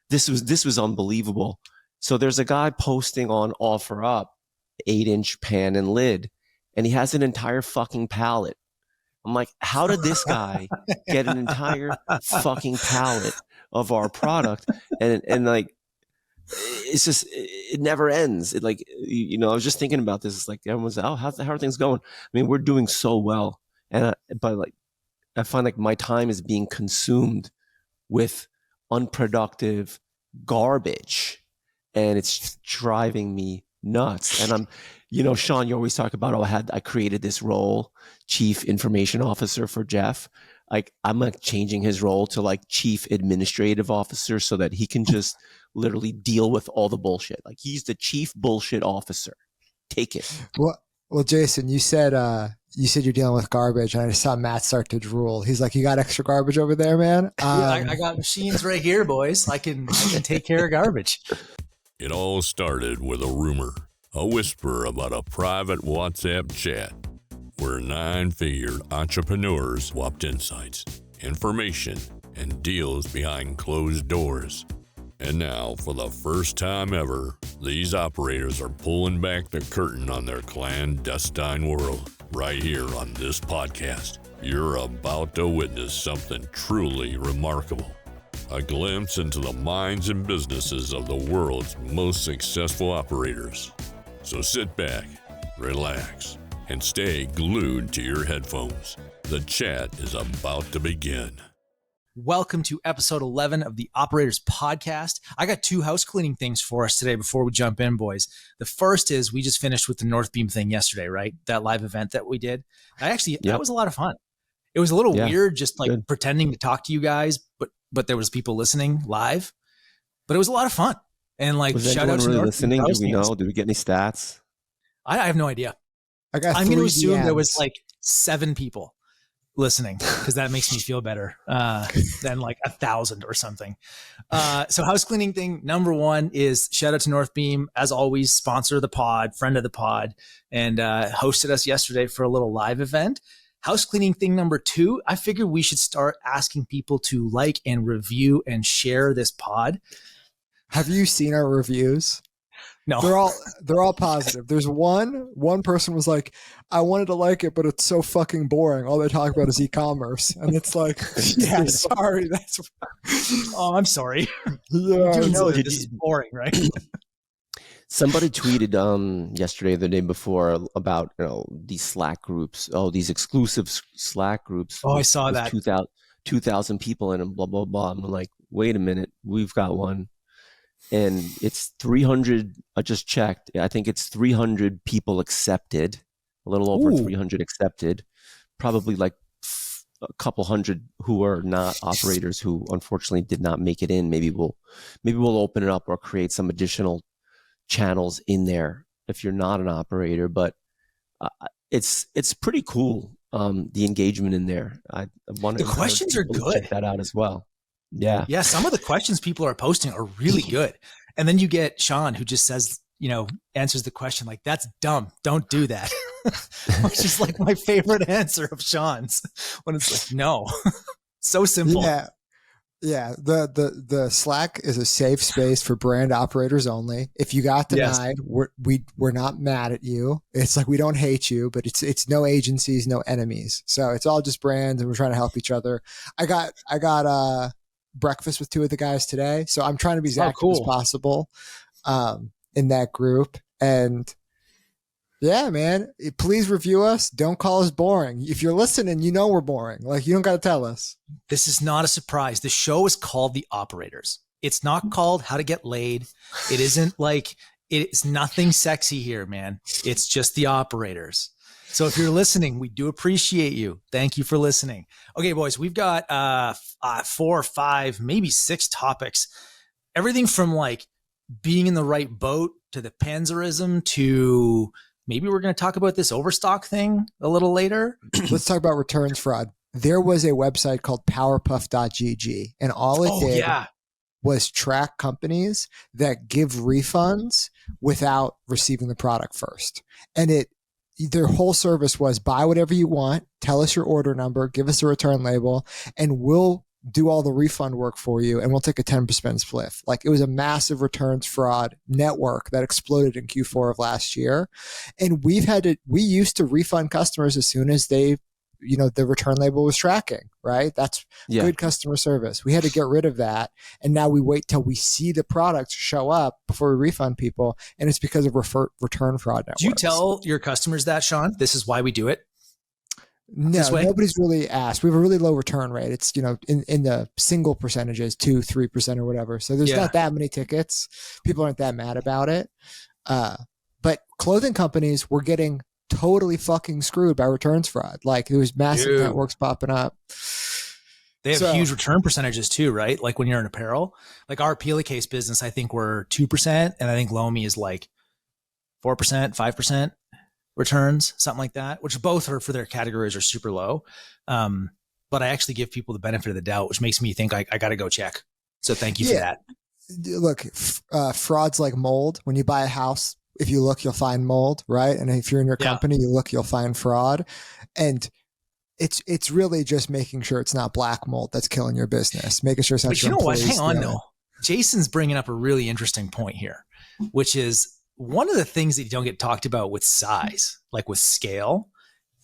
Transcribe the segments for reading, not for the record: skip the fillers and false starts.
this was unbelievable. So there's a guy posting on OfferUp 8-inch pan and lid, and he has an entire fucking pallet. I'm like, how did this guy get an entire fucking pallet of our product? And like, it's just, it never ends. It like, I was just thinking about this. It's like, everyone's, how are things going? I mean, we're doing so well. But like, I find like my time is being consumed with unproductive garbage, and it's driving me nuts. And I'm, Sean, you always talk about, I created this role, chief information officer for Jeff. Like, I'm like changing his role to like chief administrative officer so that he can just literally deal with all the bullshit. Like, he's the chief bullshit officer. Take it. Well, Jason, you said you're dealing with garbage, and I just saw Matt start to drool. He's like, "You got extra garbage over there, man?" I got machines right here, boys. I can take care of garbage. It all started with a rumor, a whisper about a private WhatsApp chat where 9-figured entrepreneurs swapped insights, information, and deals behind closed doors. And now, for the first time ever, these operators are pulling back the curtain on their clandestine world. Right here on this podcast, you're about to witness something truly remarkable. A glimpse into the minds and businesses of the world's most successful operators. So sit back, relax, and stay glued to your headphones. The chat is about to begin. Welcome to episode 11 of the Operators Podcast. I got 2 house cleaning things for us today before we jump in, boys. The first is we just finished with the Northeam thing yesterday, right? That live event that we did. That was a lot of fun. It was a little weird, just like pretending to talk to you guys, but there was people listening live. But it was a lot of fun. And like, was shout out to really listening? Do we know? Did we get any stats? I have no idea. I'm going to assume there was like 7 people listening, because that makes me feel better than like 1,000 or something. So house cleaning thing number 1 is shout out to Northeam, as always, sponsor of the pod, friend of the pod, and hosted us yesterday for a little live event. House cleaning thing number 2, I figured we should start asking people to like and review and share this pod. Have you seen our reviews? No, they're all positive. There's one person was like, I wanted to like it, but it's so fucking boring. All they talk about is e-commerce. And it's like, yeah, sorry. Oh, I'm sorry. Yeah, you know this is boring, right? Somebody tweeted yesterday or the day before about these Slack groups. Oh, these exclusive Slack groups. Oh, I saw that. 2,000 people in them, blah, blah, blah. I'm like, wait a minute. We've got one. And it's 300. I just checked. I think it's 300 people accepted, a little over 300 accepted, probably like a couple hundred who are not operators who unfortunately did not make it in. Maybe we'll open it up or create some additional channels in there if you're not an operator. But it's pretty cool. The engagement in there. The questions are good. Check that out as well. Yeah. Some of the questions people are posting are really good. And then you get Sean, who just says, answers the question like, that's dumb. Don't do that. Which is like my favorite answer of Sean's, when it's like, no. So simple. Yeah. The Slack is a safe space for brand operators only. If you got denied, we're not mad at you. It's like, we don't hate you, but it's no agencies, no enemies. So it's all just brands, and we're trying to help each other. I got breakfast with 2 of the guys today, so I'm trying to be as active as possible in that group. And yeah, man, please review us. Don't call us boring. If you're listening, we're boring. Like, you don't got to tell us. This is not a surprise. The show is called The Operators. It's not called How to Get Laid. It isn't like, it's nothing sexy here, man. It's just The Operators. So if you're listening, we do appreciate you. Thank you for listening. Okay, boys, we've got 4 or 5, maybe 6 topics. Everything from like being in the right boat to the Panzerism to maybe we're going to talk about this overstock thing a little later. Let's talk about returns fraud. There was a website called powerpuff.gg, and all it did was track companies that give refunds without receiving the product first. And their whole service was buy whatever you want, tell us your order number, give us a return label, and we'll do all the refund work for you, and we'll take a 10% split. Like, it was a massive returns fraud network that exploded in Q4 of last year. And we used to refund customers as soon as they, the return label was tracking, right? That's good customer service. We had to get rid of that. And now we wait till we see the product show up before we refund people. And it's because of return fraud networks. Do you tell your customers that, Sean? This is why we do it? No, nobody's really asked. We have a really low return rate. It's, in the single percentages, 2-3% or whatever. So there's not that many tickets. People aren't that mad about it. But clothing companies were getting totally fucking screwed by returns fraud. Like, there was massive networks popping up. They have huge return percentages too, right? Like when you're in apparel, like our pillowcase business, I think we're 2%. And I think Lomi is like 4%, 5%. Returns, something like that, which both are for their categories are super low. But I actually give people the benefit of the doubt, which makes me think I got to go check. So thank you for that. Look, fraud's like mold. When you buy a house, if you look, you'll find mold, right? And if you're in your company, you look, you'll find fraud. And it's really just making sure it's not black mold that's killing your business, making sure it's not. But you know what? Hang on, though. Jason's bringing up a really interesting point here, which is, one of the things that you don't get talked about with size, like with scale,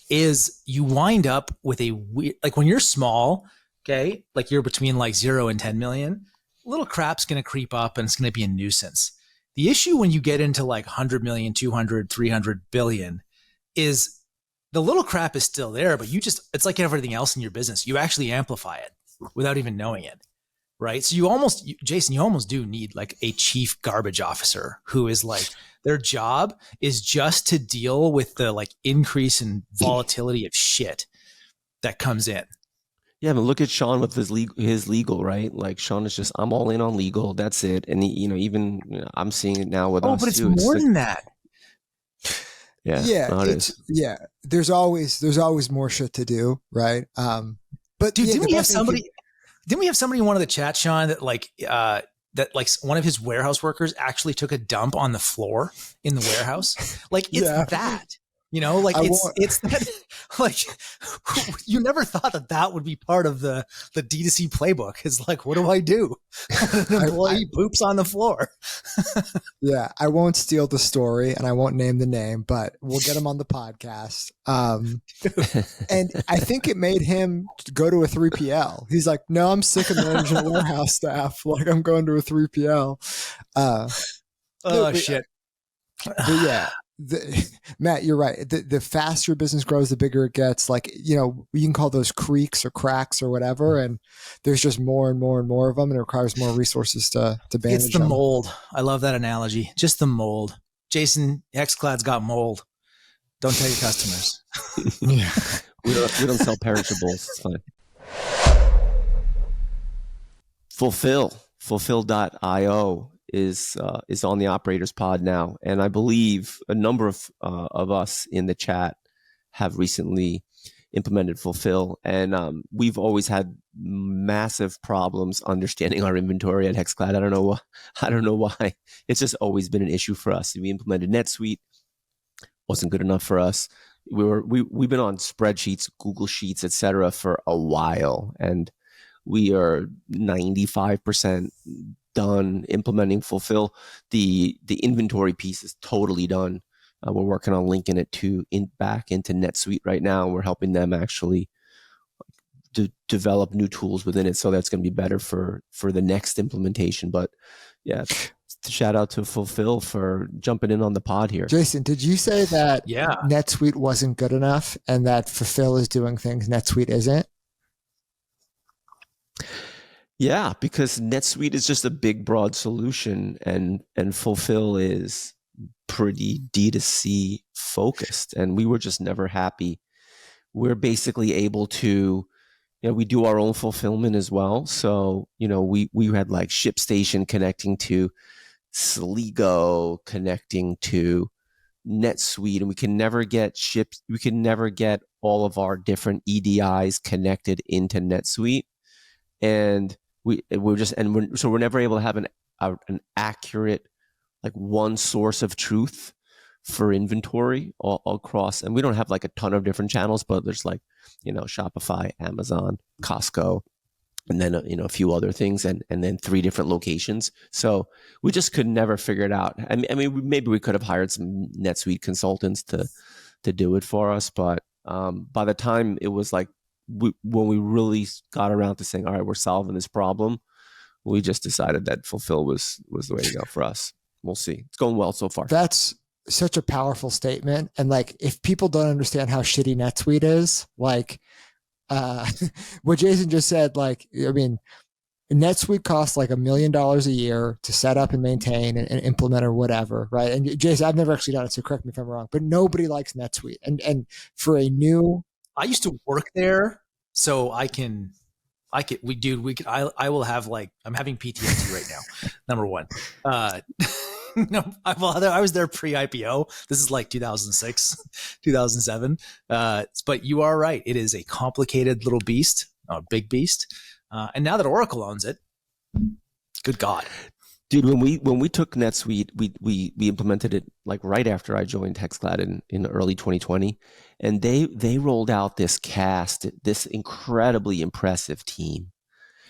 is you wind up with a weird, like when you're small, okay, like you're between like 0 and 10 million, little crap's going to creep up and it's going to be a nuisance. The issue when you get into like 100 million, 200, 300 billion is the little crap is still there, but it's like everything else in your business. You actually amplify it without even knowing it. Right. So Jason, you almost do need like a chief garbage officer who is like, their job is just to deal with the like increase in volatility of shit that comes in. Yeah, but look at Sean with his legal, right? Like Sean is just, I'm all in on legal. That's it. And I'm seeing it now with us but it's too. more than that. Yeah. There's always more shit to do, right? But dude, didn't we have somebody in one of the chats, Sean, that like one of his warehouse workers actually took a dump on the floor in the warehouse? Like it's that, like it's that, like you never thought that would be part of the D2C playbook. Is like, what do I do? An employee poops on the floor. Yeah, I won't steal the story and I won't name the name, but we'll get him on the podcast. And I think it made him go to a 3PL. He's like, no, I'm sick of managing warehouse staff. Like, I'm going to a 3PL. Shit. But yeah. Matt, you're right. The faster your business grows, the bigger it gets. Like, you can call those creaks or cracks or whatever, and there's just more and more and more of them, and it requires more resources to manage. It's the mold. I love that analogy. Just the mold. Jason, Xclad's got mold. Don't tell your customers. We don't sell perishables. It's fine. Fulfill.io is on the operators pod now, and I believe a number of us in the chat have recently implemented Fulfill, and we've always had massive problems understanding our inventory at Hexclad. I don't know why. It's just always been an issue for us. We implemented NetSuite, wasn't good enough for us. We've been on spreadsheets, Google Sheets, etc. for a while, and we are 95% done implementing Fulfill. The inventory piece is totally done. We're working on linking it back into NetSuite right now. We're helping them actually develop new tools within it, so that's going to be better for the next implementation. But yeah, shout out to Fulfill for jumping in on the pod here. Jason, did you say that NetSuite wasn't good enough and that Fulfill is doing things NetSuite isn't? Yeah, because NetSuite is just a big, broad solution, and Fulfill is pretty D2C focused, and we were just never happy. We're basically able to, we do our own fulfillment as well. So, we had like ShipStation connecting to Sligo, connecting to NetSuite, and we can never get all of our different EDIs connected into NetSuite. And we're never able to have an accurate, like, one source of truth for inventory all across. And we don't have like a ton of different channels, but there's like, Shopify, Amazon, Costco, and then a few other things, and then 3 different locations. So we just could never figure it out. I mean, maybe we could have hired some NetSuite consultants to do it for us, but by the time it was like when we really got around to saying, all right, we're solving this problem, we just decided that Fulfill was the way to go for us. We'll see. It's going well so far. That's such a powerful statement. And like, if people don't understand how shitty NetSuite is, like, what Jason just said, like, I mean, NetSuite costs like $1 million a year to set up and maintain and implement or whatever, right? And Jason, I've never actually done it, so correct me if I'm wrong, but nobody likes NetSuite. And for a new, I used to work there, so I will have like, I'm having PTSD right now. Number one, no, I was there pre-IPO. This is like 2006, 2007. But you are right. It is a complicated little beast, a big beast. And now that Oracle owns it, good God. Dude, when we took NetSuite, we implemented it like right after I joined HexCloud in early 2020, and they rolled out this incredibly impressive team.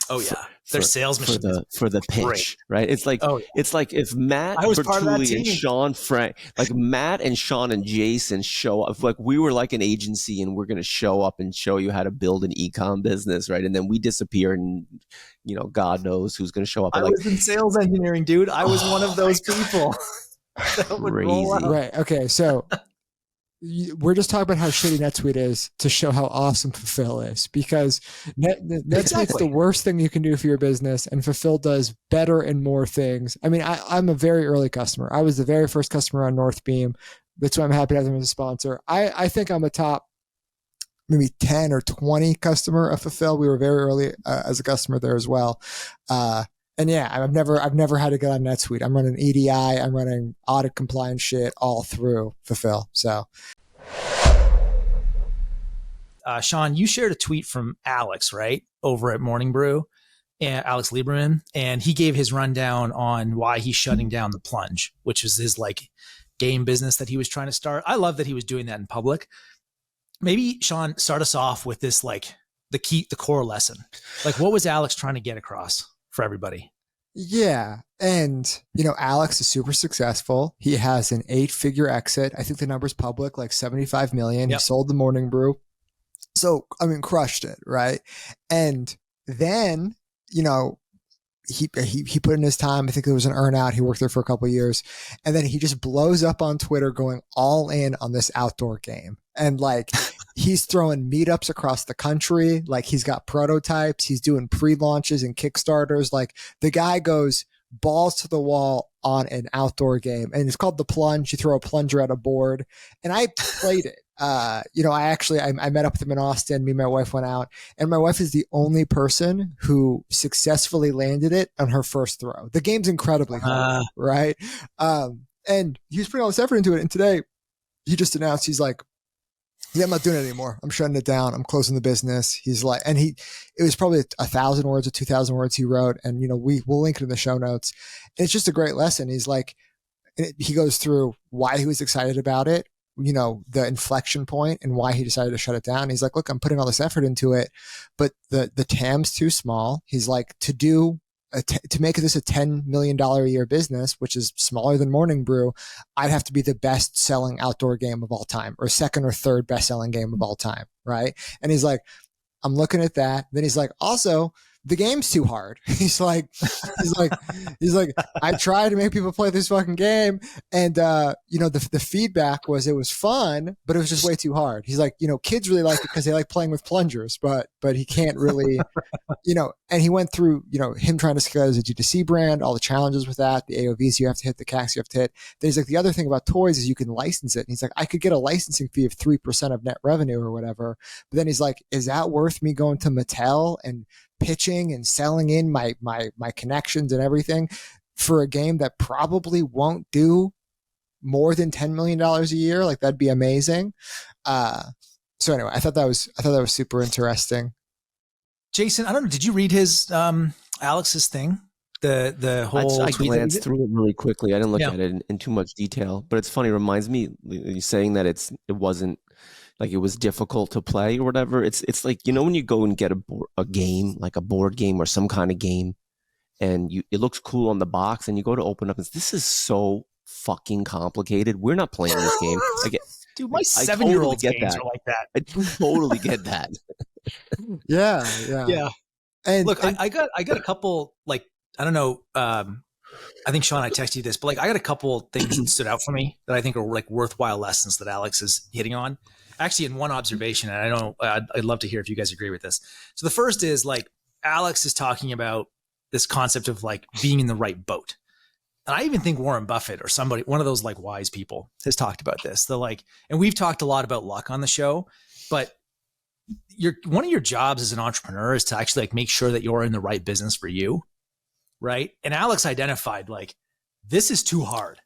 Oh yeah, their sales machine for the pitch, great. Right? It's like it's like if Matt Bertulli and Sean Frank, like Matt and Sean and Jason show up, like we were like an agency and we're going to show up and show you how to build an e-com business, right? And then we disappear and God knows who's going to show up. I was in sales engineering, dude. I was one of those people. That would roll out. Right? Okay, so. We're just talking about how shitty NetSuite is to show how awesome Fulfill is, because NetSuite's the worst thing you can do for your business, and Fulfill does better and more things. I mean, I'm a very early customer. I was the very first customer on Northeam. That's why I'm happy to have them as a sponsor. I think I'm a top maybe 10 or 20 customer of Fulfill. We were very early as a customer there as well. And yeah, I've never had to get on NetSuite. I'm running EDI, I'm running audit compliance shit all through Fulfill. So, Sean, you shared a tweet from Alex, right, over at Morning Brew, and Alex Lieberman, and he gave his rundown on why he's shutting down the Plunge, which is his like game business that he was trying to start. I love that he was doing that in public. Maybe Sean, start us off with this, like the core lesson. Like, what was Alex trying to get across for everybody? Yeah. And, Alex is super successful. He has an 8-figure exit. I think the number's public, like 75 million. Yep. He sold the Morning Brew. So, I mean, crushed it. Right. And then, he put in his time. I think there was an earn out. He worked there for a couple of years. And then he just blows up on Twitter going all in on this outdoor game. And like, he's throwing meetups across the country. Like, he's got prototypes. He's doing pre-launches and Kickstarters. Like, the guy goes balls to the wall on an outdoor game, and it's called the Plunge. You throw a plunger at a board, and I played it. I met up with him in Austin. Me and my wife went out, and my wife is the only person who successfully landed it on her first throw. The game's incredibly hard, right? And he was putting all this effort into it. And today he just announced, he's like, yeah, I'm not doing it anymore. I'm shutting it down. I'm closing the business. He's like, and it was probably 1,000 words or 2,000 words he wrote. And, we'll link it in the show notes. And it's just a great lesson. He's like, he goes through why he was excited about it, the inflection point and why he decided to shut it down. He's like, look, I'm putting all this effort into it, but the TAM's too small. He's like, to make this a $10 million a year business, which is smaller than Morning Brew, I'd have to be the best selling outdoor game of all time, or second or third best selling game of all time. Right. And he's like, I'm looking at that. Then he's like, also, the game's too hard. He's like, I tried to make people play this fucking game. And, the feedback was, it was fun, but it was just way too hard. He's like, kids really like it because they like playing with plungers, but he can't really, and he went through, him trying to scale as a D2C brand, all the challenges with that, the AOVs you have to hit, the CACs you have to hit. Then he's like, the other thing about toys is you can license it. And he's like, I could get a licensing fee of 3% of net revenue or whatever. But then he's like, is that worth me going to Mattel and pitching and selling in my connections and everything for a game that probably won't do more than $10 million a year? Like, that'd be amazing. So anyway, I thought that was super interesting. Jason, I don't know. Did you read his Alex's thing? The whole I glanced through it really quickly. I didn't look at it in too much detail, but it's funny. It reminds me, you saying that it wasn't like it was difficult to play or whatever. It's like, when you go and get a game, like a board game or some kind of game, and it looks cool on the box, and you go to open up and this is so fucking complicated. We're not playing this game. Dude, my 7-year-old totally games are like that. I totally get that. Yeah. And look, I got a couple, like, I don't know. I think Sean, I texted you this, but like, I got a couple things that stood out for me that I think are like worthwhile lessons that Alex is hitting on. Actually, in one observation, and I'd love to hear if you guys agree with this. So the first is like, Alex is talking about this concept of like being in the right boat. And I even think Warren Buffett or somebody, one of those like wise people, has talked about this. They're like, and we've talked a lot about luck on the show, but one of your jobs as an entrepreneur is to actually like make sure that you're in the right business for you. Right. And Alex identified like, this is too hard,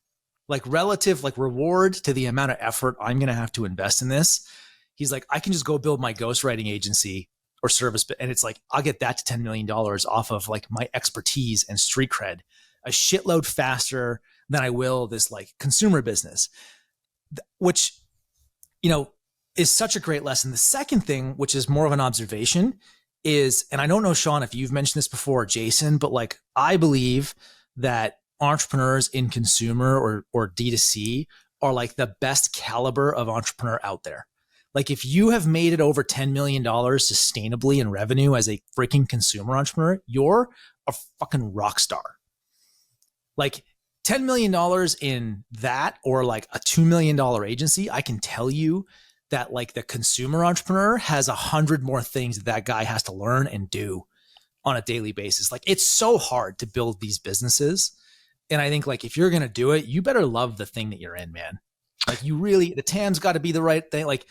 like relative, like reward to the amount of effort I'm going to have to invest in this. He's like, I can just go build my ghostwriting agency or service. And it's like, I'll get that to $10 million off of like my expertise and street cred a shitload faster than I will this like consumer business, which, is such a great lesson. The second thing, which is more of an observation, is, and I don't know, Sean, if you've mentioned this before, Jason, but like, I believe that entrepreneurs in consumer or D2C are like the best caliber of entrepreneur out there. Like if you have made it over $10 million sustainably in revenue as a freaking consumer entrepreneur, you're a fucking rock star. Like $10 million in that, or like a $2 million agency, I can tell you that like the consumer entrepreneur has 100 more things that guy has to learn and do on a daily basis. Like it's so hard to build these businesses. And I think like, if you're going to do it, you better love the thing that you're in, man. Like the TAM's got to be the right thing. Like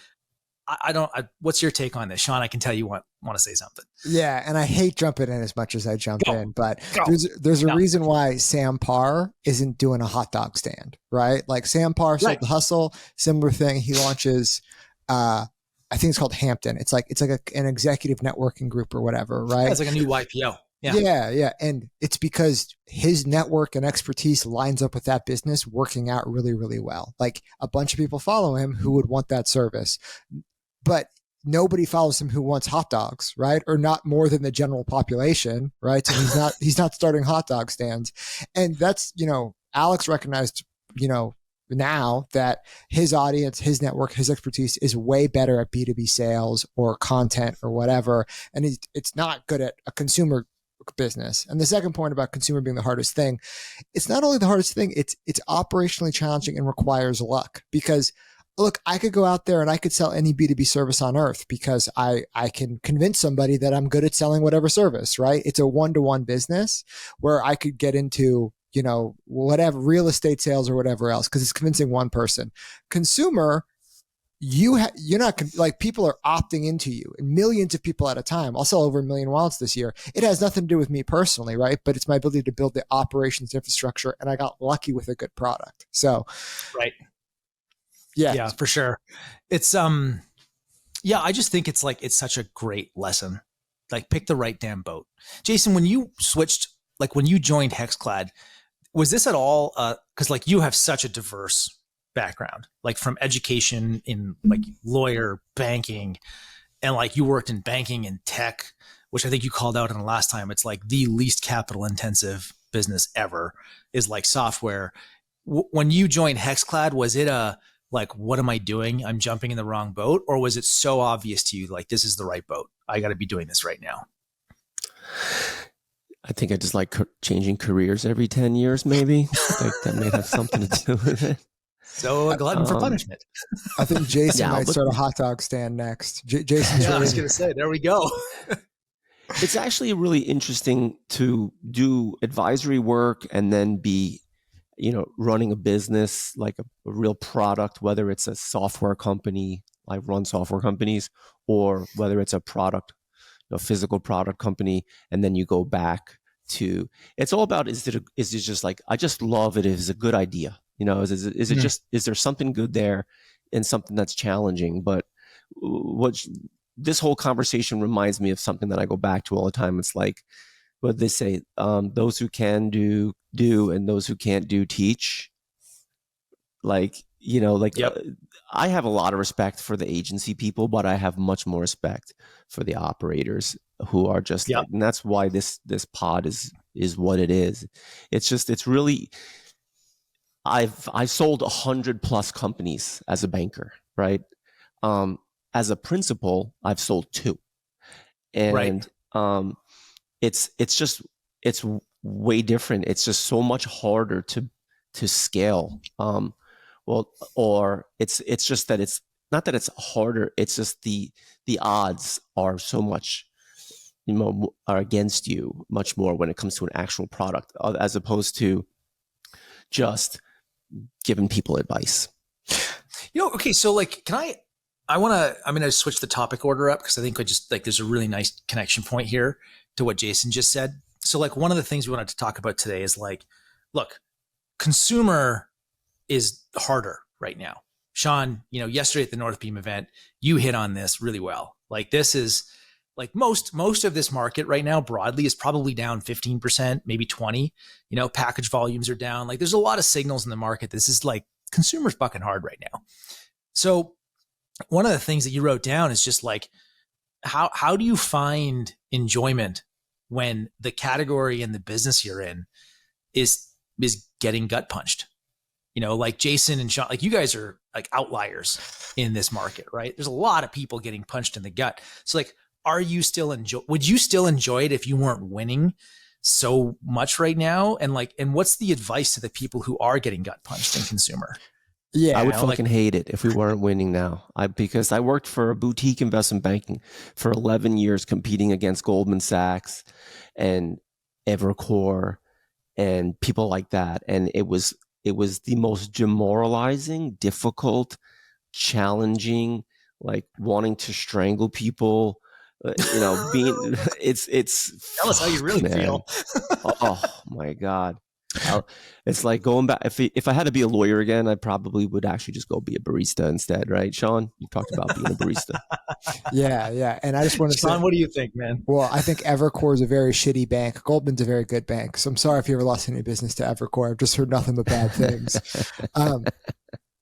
what's your take on this? Sean, I can tell you want to say something. Yeah. And I hate jumping in as much as I jump in, but there's a reason why Sam Parr isn't doing a hot dog stand, right? Like Sam Parr sold The Hustle, similar thing. He launches, I think it's called Hampton. It's like an executive networking group or whatever, right? Yeah, it's like a new YPO. Yeah. And it's because his network and expertise lines up with that business working out really, really well. Like a bunch of people follow him who would want that service, but nobody follows him who wants hot dogs, right? Or not more than the general population, right? So he's not starting hot dog stands. And that's, Alex recognized, now that his audience, his network, his expertise is way better at B2B sales or content or whatever. And it's not good at a consumer business. And the second point about consumer being the hardest thing, it's not only the hardest thing, it's operationally challenging and requires luck. Because look, I could go out there and I could sell any B2B service on earth because I can convince somebody that I'm good at selling whatever service, right? It's a one-to-one business where I could get into, whatever real estate sales or whatever else, because it's convincing one person. Consumer, you're not like, people are opting into you, and millions of people at a time. I'll sell over 1 million wallets this year. It has nothing to do with me personally, right? But it's my ability to build the operations infrastructure, and I got lucky with a good product. So, right. Yeah, for sure. It's, I just think it's like, it's such a great lesson. Like pick the right damn boat. Jason, when you joined Hexclad, was this at all, cause like you have such a diverse background, like from education in like lawyer, banking, and like you worked in banking and tech, which I think you called out in the last time. It's like the least capital intensive business ever is like software. When you joined Hexclad, was it like, what am I doing? I'm jumping in the wrong boat? Or was it so obvious to you, like, this is the right boat? I got to be doing this right now. I think I just like changing careers every 10 years, maybe. Like that may have something to do with it. So a glutton for punishment. I think Jason might start a hot dog stand next. Jason's I was going to say, there we go. It's actually really interesting to do advisory work and then be, running a business, like a real product, whether it's a software company, I run software companies, or whether it's a product, physical product company. And then you go back to, it's all about, is it just like, I just love it. Is a good idea. Is it just, is there something good there and something that's challenging? But this whole conversation reminds me of something that I go back to all the time. It's like, what they say, those who can do, and those who can't do, teach. Like, I have a lot of respect for the agency people, but I have much more respect for the operators who are just like, and that's why this pod is what it is. It's really, I sold 100+ companies as a banker, right? As a principal, I've sold 2, and it's way different. It's just so much harder to scale. Or it's just that it's not that it's harder. It's just the odds are so much, are against you much more when it comes to an actual product, as opposed to just giving people advice. Okay. So like, I'm going to switch the topic order up because I think there's a really nice connection point here to what Jason just said. So like one of the things we wanted to talk about today is like, look, consumer is harder right now. Sean, yesterday at the Northeam event, you hit on this really well. Like this is like most of this market right now broadly is probably down 15%, maybe 20, package volumes are down. Like there's a lot of signals in the market. This is like consumers bucking hard right now. So one of the things that you wrote down is just like, how do you find enjoyment when the category and the business you're in is getting gut punched? Like Jason and Sean, like you guys are like outliers in this market, right? There's a lot of people getting punched in the gut. So like, would you still enjoy it if you weren't winning so much right now? And what's the advice to the people who are getting gut punched in consumer? Yeah, I would fucking hate it if we weren't winning now. Because I worked for a boutique investment banking for 11 years, competing against Goldman Sachs and Evercore and people like that. And it was the most demoralizing, difficult, challenging, like wanting to strangle people. It's tell us how you really feel. Oh my God. It's like going back. If I had to be a lawyer again, I probably would actually just go be a barista instead, right? Sean, you talked about being a barista. Yeah. And I just want to say, Sean, what do you think, man? Well, I think Evercore is a very shitty bank. Goldman's a very good bank. So I'm sorry if you ever lost any business to Evercore. I've just heard nothing but bad things.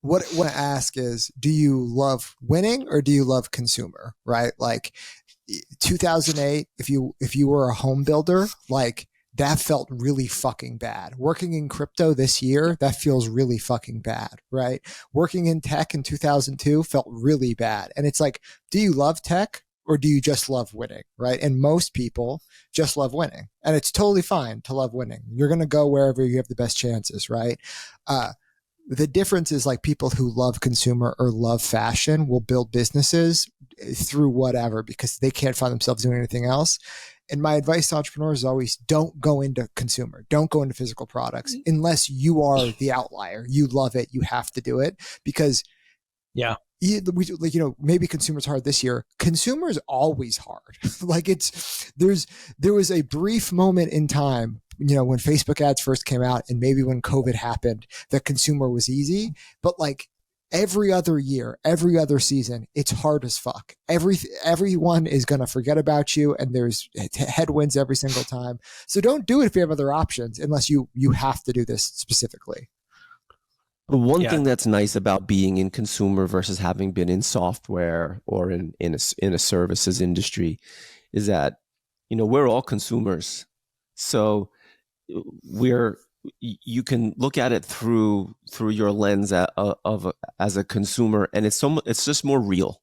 What I want to ask is, do you love winning or do you love consumer, right? Like 2008, if you were a home builder, like that felt really fucking bad. Working in crypto this year, that feels really fucking bad, right? Working in tech in 2002 felt really bad. And it's like, do you love tech or do you just love winning, right? And most people just love winning. And it's totally fine to love winning. You're going to go wherever you have the best chances, right? The difference is like people who love consumer or love fashion will build businesses through whatever because they can't find themselves doing anything else. And my advice to entrepreneurs is always don't go into consumer, don't go into physical products unless you are the outlier. You love it. You have to do it because maybe consumer's hard this year. Consumer is always hard. There was a brief moment in time, when Facebook ads first came out and maybe when COVID happened, that consumer was easy, but like every other year, every other season, it's hard as fuck. Everyone is going to forget about you and there's headwinds every single time. So don't do it if you have other options unless you have to do this specifically. But one thing that's nice about being in consumer versus having been in software or in a services industry is that, we're all consumers. So you can look at it through your lens as a consumer, and it's just more real.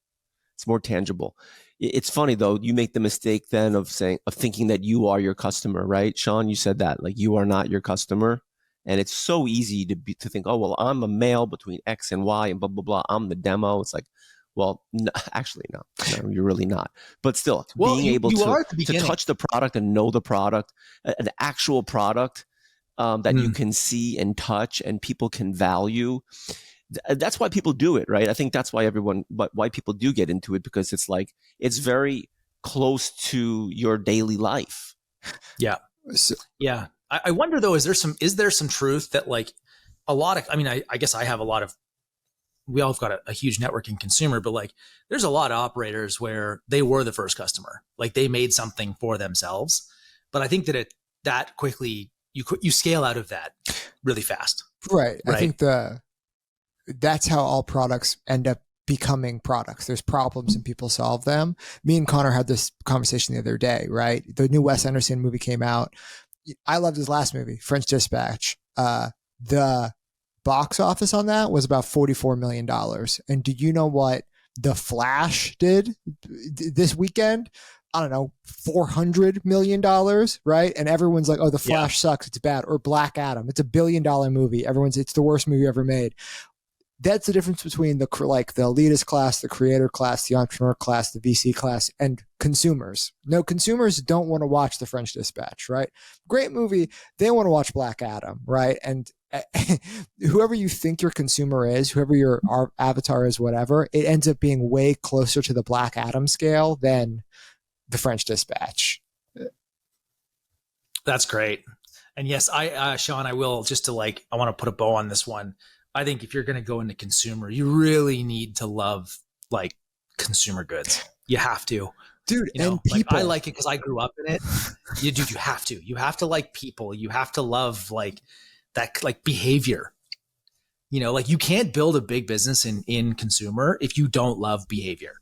It's more tangible. It's funny though, you make the mistake then of thinking that you are your customer, right? Sean, you said that, like, you are not your customer. And it's so easy to think, oh, well, I'm a male between X and Y and blah, blah, blah. I'm the demo. It's like, well, no, actually, no, you're really not. But still, being able to touch the product and know the product, an actual product that you can see and touch and people can value. That's why people do it, right? I think that's why why people do get into it, because it's like, it's very close to your daily life. Yeah. Yeah. I wonder though, is there some truth that like a lot of, I guess I have we all have got a huge network in consumer, but like there's a lot of operators where they were the first customer, like they made something for themselves. But I think that quickly, you scale out of that really fast. Right. I think that's how all products end up becoming products. There's problems and people solve them. Me and Connor had this conversation the other day, right? The new Wes Anderson movie came out. I loved his last movie, French Dispatch. The box office on that was about $44 million. And do you know what The Flash did this weekend? I don't know, $400 million, right? And everyone's like, oh, The Flash sucks, it's bad. Or Black Adam, it's $1 billion movie. It's the worst movie ever made. That's the difference between the elitist class, the creator class, the entrepreneur class, the VC class, and consumers. No, consumers don't want to watch The French Dispatch, right? Great movie. They want to watch Black Adam, right? And whoever you think your consumer is, whoever your avatar is, whatever, it ends up being way closer to the Black Adam scale than The French Dispatch. That's great. And yes, Sean, I will I want to put a bow on this one. I think if you're going to go into consumer, you really need to love like consumer goods. You have to, dude. And people, I like it because I grew up in it. You have to. You have to like people. You have to love like that, like behavior. Like you can't build a big business in consumer if you don't love behavior.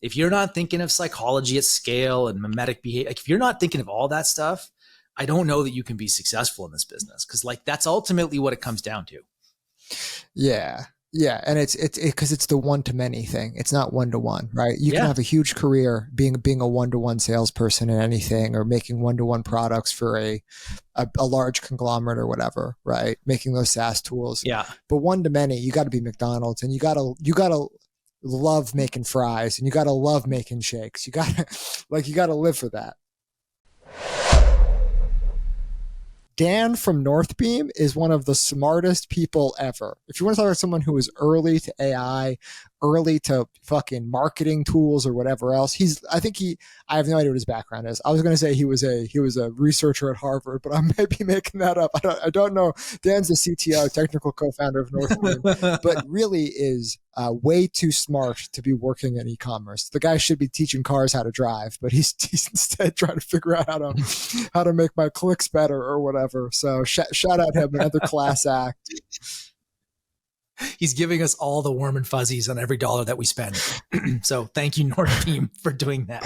If you're not thinking of psychology at scale and mimetic behavior, like if you're not thinking of all that stuff, I don't know that you can be successful in this business because like that's ultimately what it comes down to. Yeah. And it's because it's the one-to-many thing. It's not one-to-one, right? You can have a huge career being a one-to-one salesperson in anything or making one-to-one products for a large conglomerate or whatever, right? Making those SaaS tools. Yeah. But one-to-many, you got to be McDonald's and you got to love making fries and you got to love making shakes. You got to live for that. Dan from Northeam is one of the smartest people ever. If you want to talk about someone who is early to AI, early to fucking marketing tools or whatever else, I have no idea what his background is. I was going to say he was a researcher at Harvard, but I may be making that up. I don't know. Dan's the CTO, technical co-founder of Northeam, but really is way too smart to be working in e-commerce. The guy should be teaching cars how to drive, but he's instead trying to figure out how to make my clicks better or whatever. So shout out him, another class act. He's giving us all the warm and fuzzies on every dollar that we spend. So thank you, Northeam, for doing that.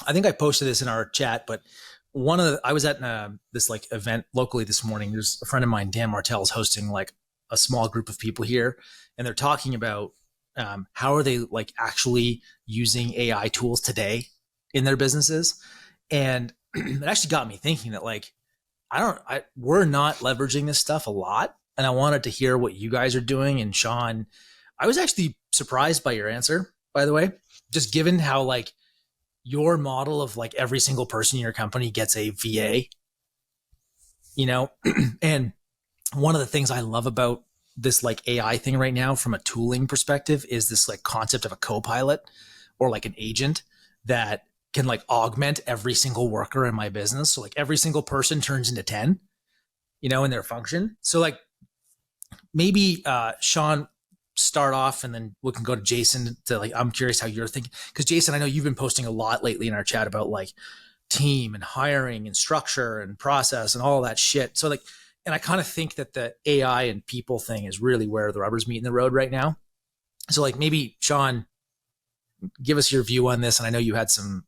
I think I posted this in our chat, but I was at this like event locally this morning. There's a friend of mine, Dan Martell, is hosting like a small group of people here, and they're talking about how are they like actually using AI tools today in their businesses. And it actually got me thinking that like, we're not leveraging this stuff a lot. And I wanted to hear what you guys are doing. And Sean, I was actually surprised by your answer, by the way, just given how like your model of like every single person in your company gets a VA, and one of the things I love about this like AI thing right now from a tooling perspective is this like concept of a co-pilot or like an agent that can like augment every single worker in my business. So like every single person turns into 10, in their function. So like maybe Sean start off and then we can go to Jason to like, I'm curious how you're thinking. Cause Jason, I know you've been posting a lot lately in our chat about like team and hiring and structure and process and all that shit. So like, and I kind of think that the AI and people thing is really where the rubber's meeting the road right now. So like maybe Sean, give us your view on this. And I know you had some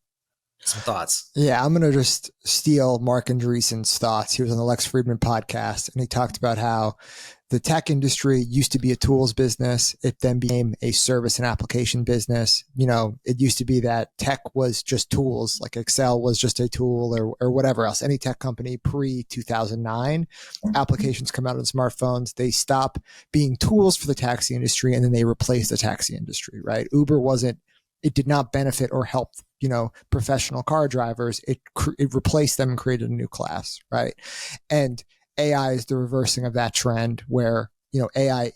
thoughts. Yeah, I'm going to just steal Mark Andreessen's thoughts. He was on the Lex Friedman podcast, and he talked about how the tech industry used to be a tools business. It then became a service and application business. It used to be that tech was just tools, like Excel was just a tool or whatever else. Any tech company pre-2009, applications come out on smartphones. They stop being tools for the taxi industry, and then they replace the taxi industry, right? Uber it did not benefit or help professional car drivers. It replaced them and created a new class, right? And AI is the reversing of that trend where, AI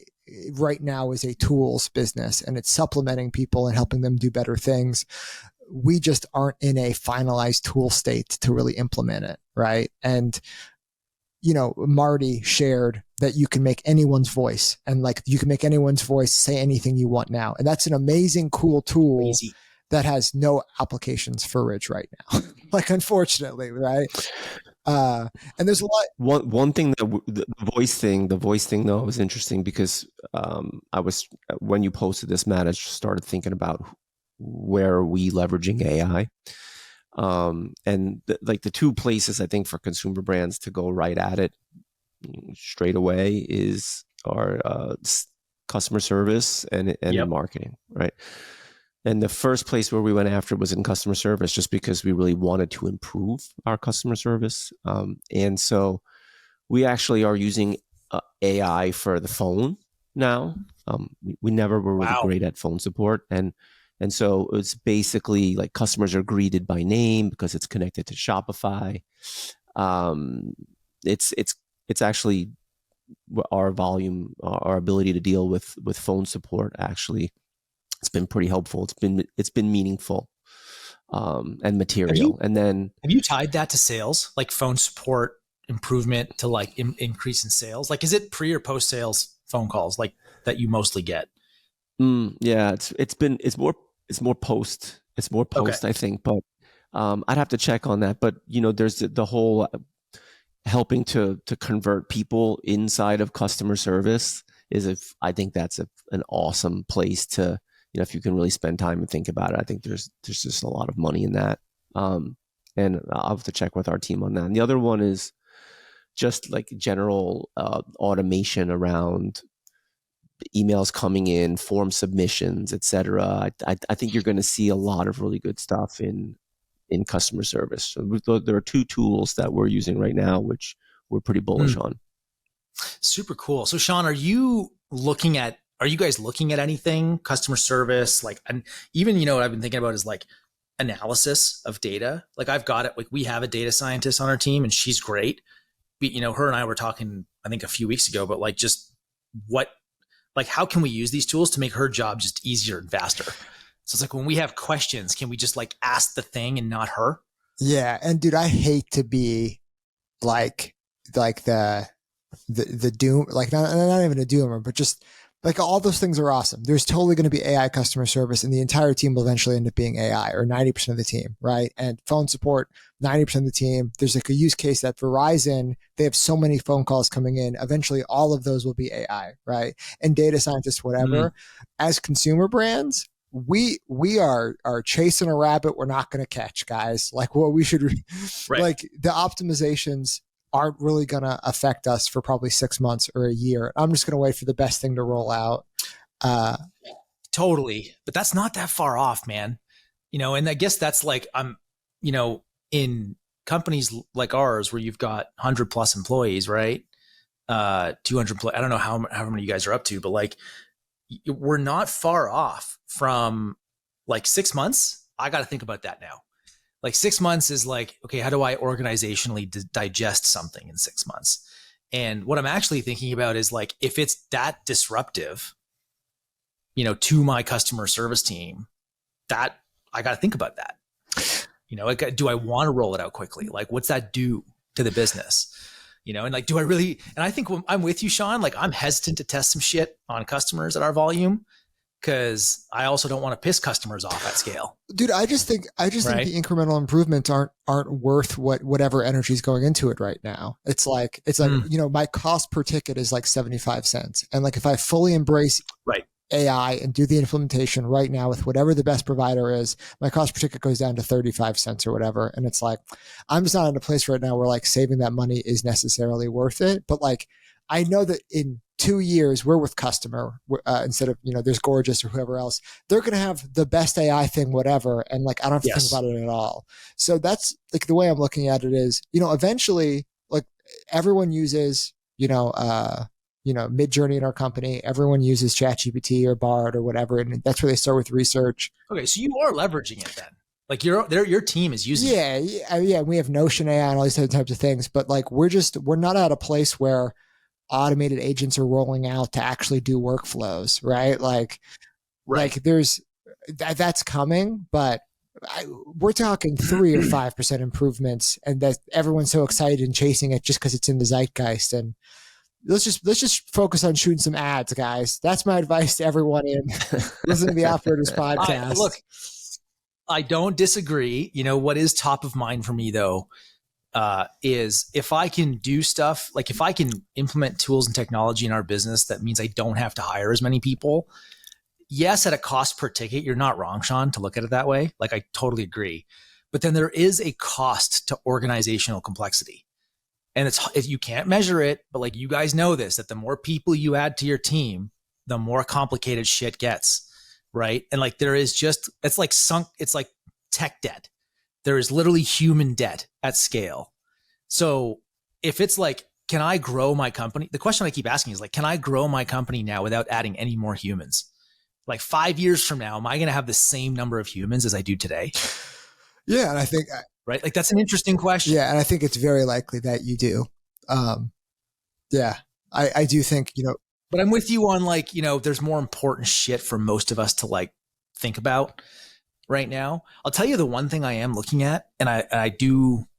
right now is a tools business and it's supplementing people and helping them do better things. We just aren't in a finalized tool state to really implement it, right? And, Marty shared that you can make anyone's voice and like you can make anyone's voice say anything you want now. And that's an amazing, cool tool. Crazy. That has no applications for Ridge right now. Like, unfortunately, right? And there's a lot. One thing that the voice thing though was interesting because I was when you posted this, Matt, I just started thinking about where are we leveraging AI, and like the two places I think for consumer brands to go right at it straight away is our customer service and marketing, right? And the first place where we went after was in customer service, just because we really wanted to improve our customer service. And so we actually are using AI for the phone now. We never were really great at phone support. And so it's basically like customers are greeted by name because it's connected to Shopify. It's actually our volume, our ability to deal with phone support actually. It's been pretty helpful. It's been meaningful and material. And then have you tied that to sales, like phone support improvement to like increase in sales? Like, is it pre or post sales phone calls like that you mostly get? Yeah, it's more post. It's more post, okay. I think, but I'd have to check on that. But there's the whole helping to convert people inside of customer service I think that's an awesome place to. If you can really spend time and think about it, I think there's just a lot of money in that. And I'll have to check with our team on that. And the other one is just like general automation around emails coming in, form submissions, etc. I think you're going to see a lot of really good stuff in customer service. So there are two tools that we're using right now, which we're pretty bullish on. Super cool. So Sean, are you guys looking at anything customer service? Like, and even, what I've been thinking about is like analysis of data. Like I've got it. Like we have a data scientist on our team and she's great. But, her and I were talking, I think a few weeks ago, but like just how can we use these tools to make her job just easier and faster? So it's like when we have questions, can we just like ask the thing and not her? Yeah. And dude, I hate to be like the doom, like not even a doomer, but just like all those things are awesome. There's totally going to be AI customer service and the entire team will eventually end up being AI, or 90% of the team, right? And phone support, 90% of the team. There's like a use case at Verizon. They have so many phone calls coming in. Eventually all of those will be AI, right? And data scientists, whatever. As consumer brands, we are chasing a rabbit we're not going to catch, guys. Like what we should, like the optimizations aren't really going to affect us for probably 6 months or a year. I'm just going to wait for the best thing to roll out. Totally. But that's not that far off, man. And I guess that's like, in companies like ours where you've got 100 plus employees, right? 200 plus, I don't know how many you guys are up to, but like we're not far off from like 6 months. I got to think about that now. Like 6 months is like, okay, how do I organizationally digest something in 6 months? And what I'm actually thinking about is like, if it's that disruptive, to my customer service team, that I got to think about that. Do I want to roll it out quickly? Like, what's that do to the business? And like, do I really, and I think when I'm with you, Sean, like I'm hesitant to test some shit on customers at our volume, because I also don't want to piss customers off at scale. Dude, I just think the incremental improvements aren't worth whatever energy is going into it right now. It's like my cost per ticket is like 75 cents. And like if I fully embrace AI and do the implementation right now with whatever the best provider is, my cost per ticket goes down to 35 cents or whatever. And it's like, I'm just not in a place right now where like saving that money is necessarily worth it. But like, I know that in 2 years, we're with customer instead of, there's Gorgeous or whoever else. They're going to have the best AI thing, whatever. And like, I don't have to think about it at all. So that's like the way I'm looking at it is, eventually like everyone uses, Midjourney in our company. Everyone uses ChatGPT or Bard or whatever. And that's where they start with research. Okay. So you are leveraging it then. Like your team is using it. Yeah. We have Notion AI and all these other types of things, but like, we're not at a place where automated agents are rolling out to actually do workflows, right? Like there's that's coming, but we're talking 3 or 5% improvements, and that everyone's so excited and chasing it just because it's in the zeitgeist. And let's just focus on shooting some ads, guys. That's my advice to everyone in listening to the Operators podcast. I don't disagree. What is top of mind for me though, is if I can do stuff, like if I can implement tools and technology in our business, that means I don't have to hire as many people. Yes, at a cost per ticket, you're not wrong, Sean, to look at it that way. Like I totally agree. But then there is a cost to organizational complexity. And you can't measure it, but like you guys know this, that the more people you add to your team, the more complicated shit gets, right? And like there is just, it's like tech debt. There is literally human debt at scale. So if it's like, can I grow my company? The question I keep asking is like, can I grow my company now without adding any more humans? Like 5 years from now, am I going to have the same number of humans as I do today? Yeah. And I think, right. Like that's an interesting question. Yeah. And I think it's very likely that you do. Yeah, I do think, but I'm with you on like, there's more important shit for most of us to like think about right now. I'll tell you the one thing I am looking at, and I do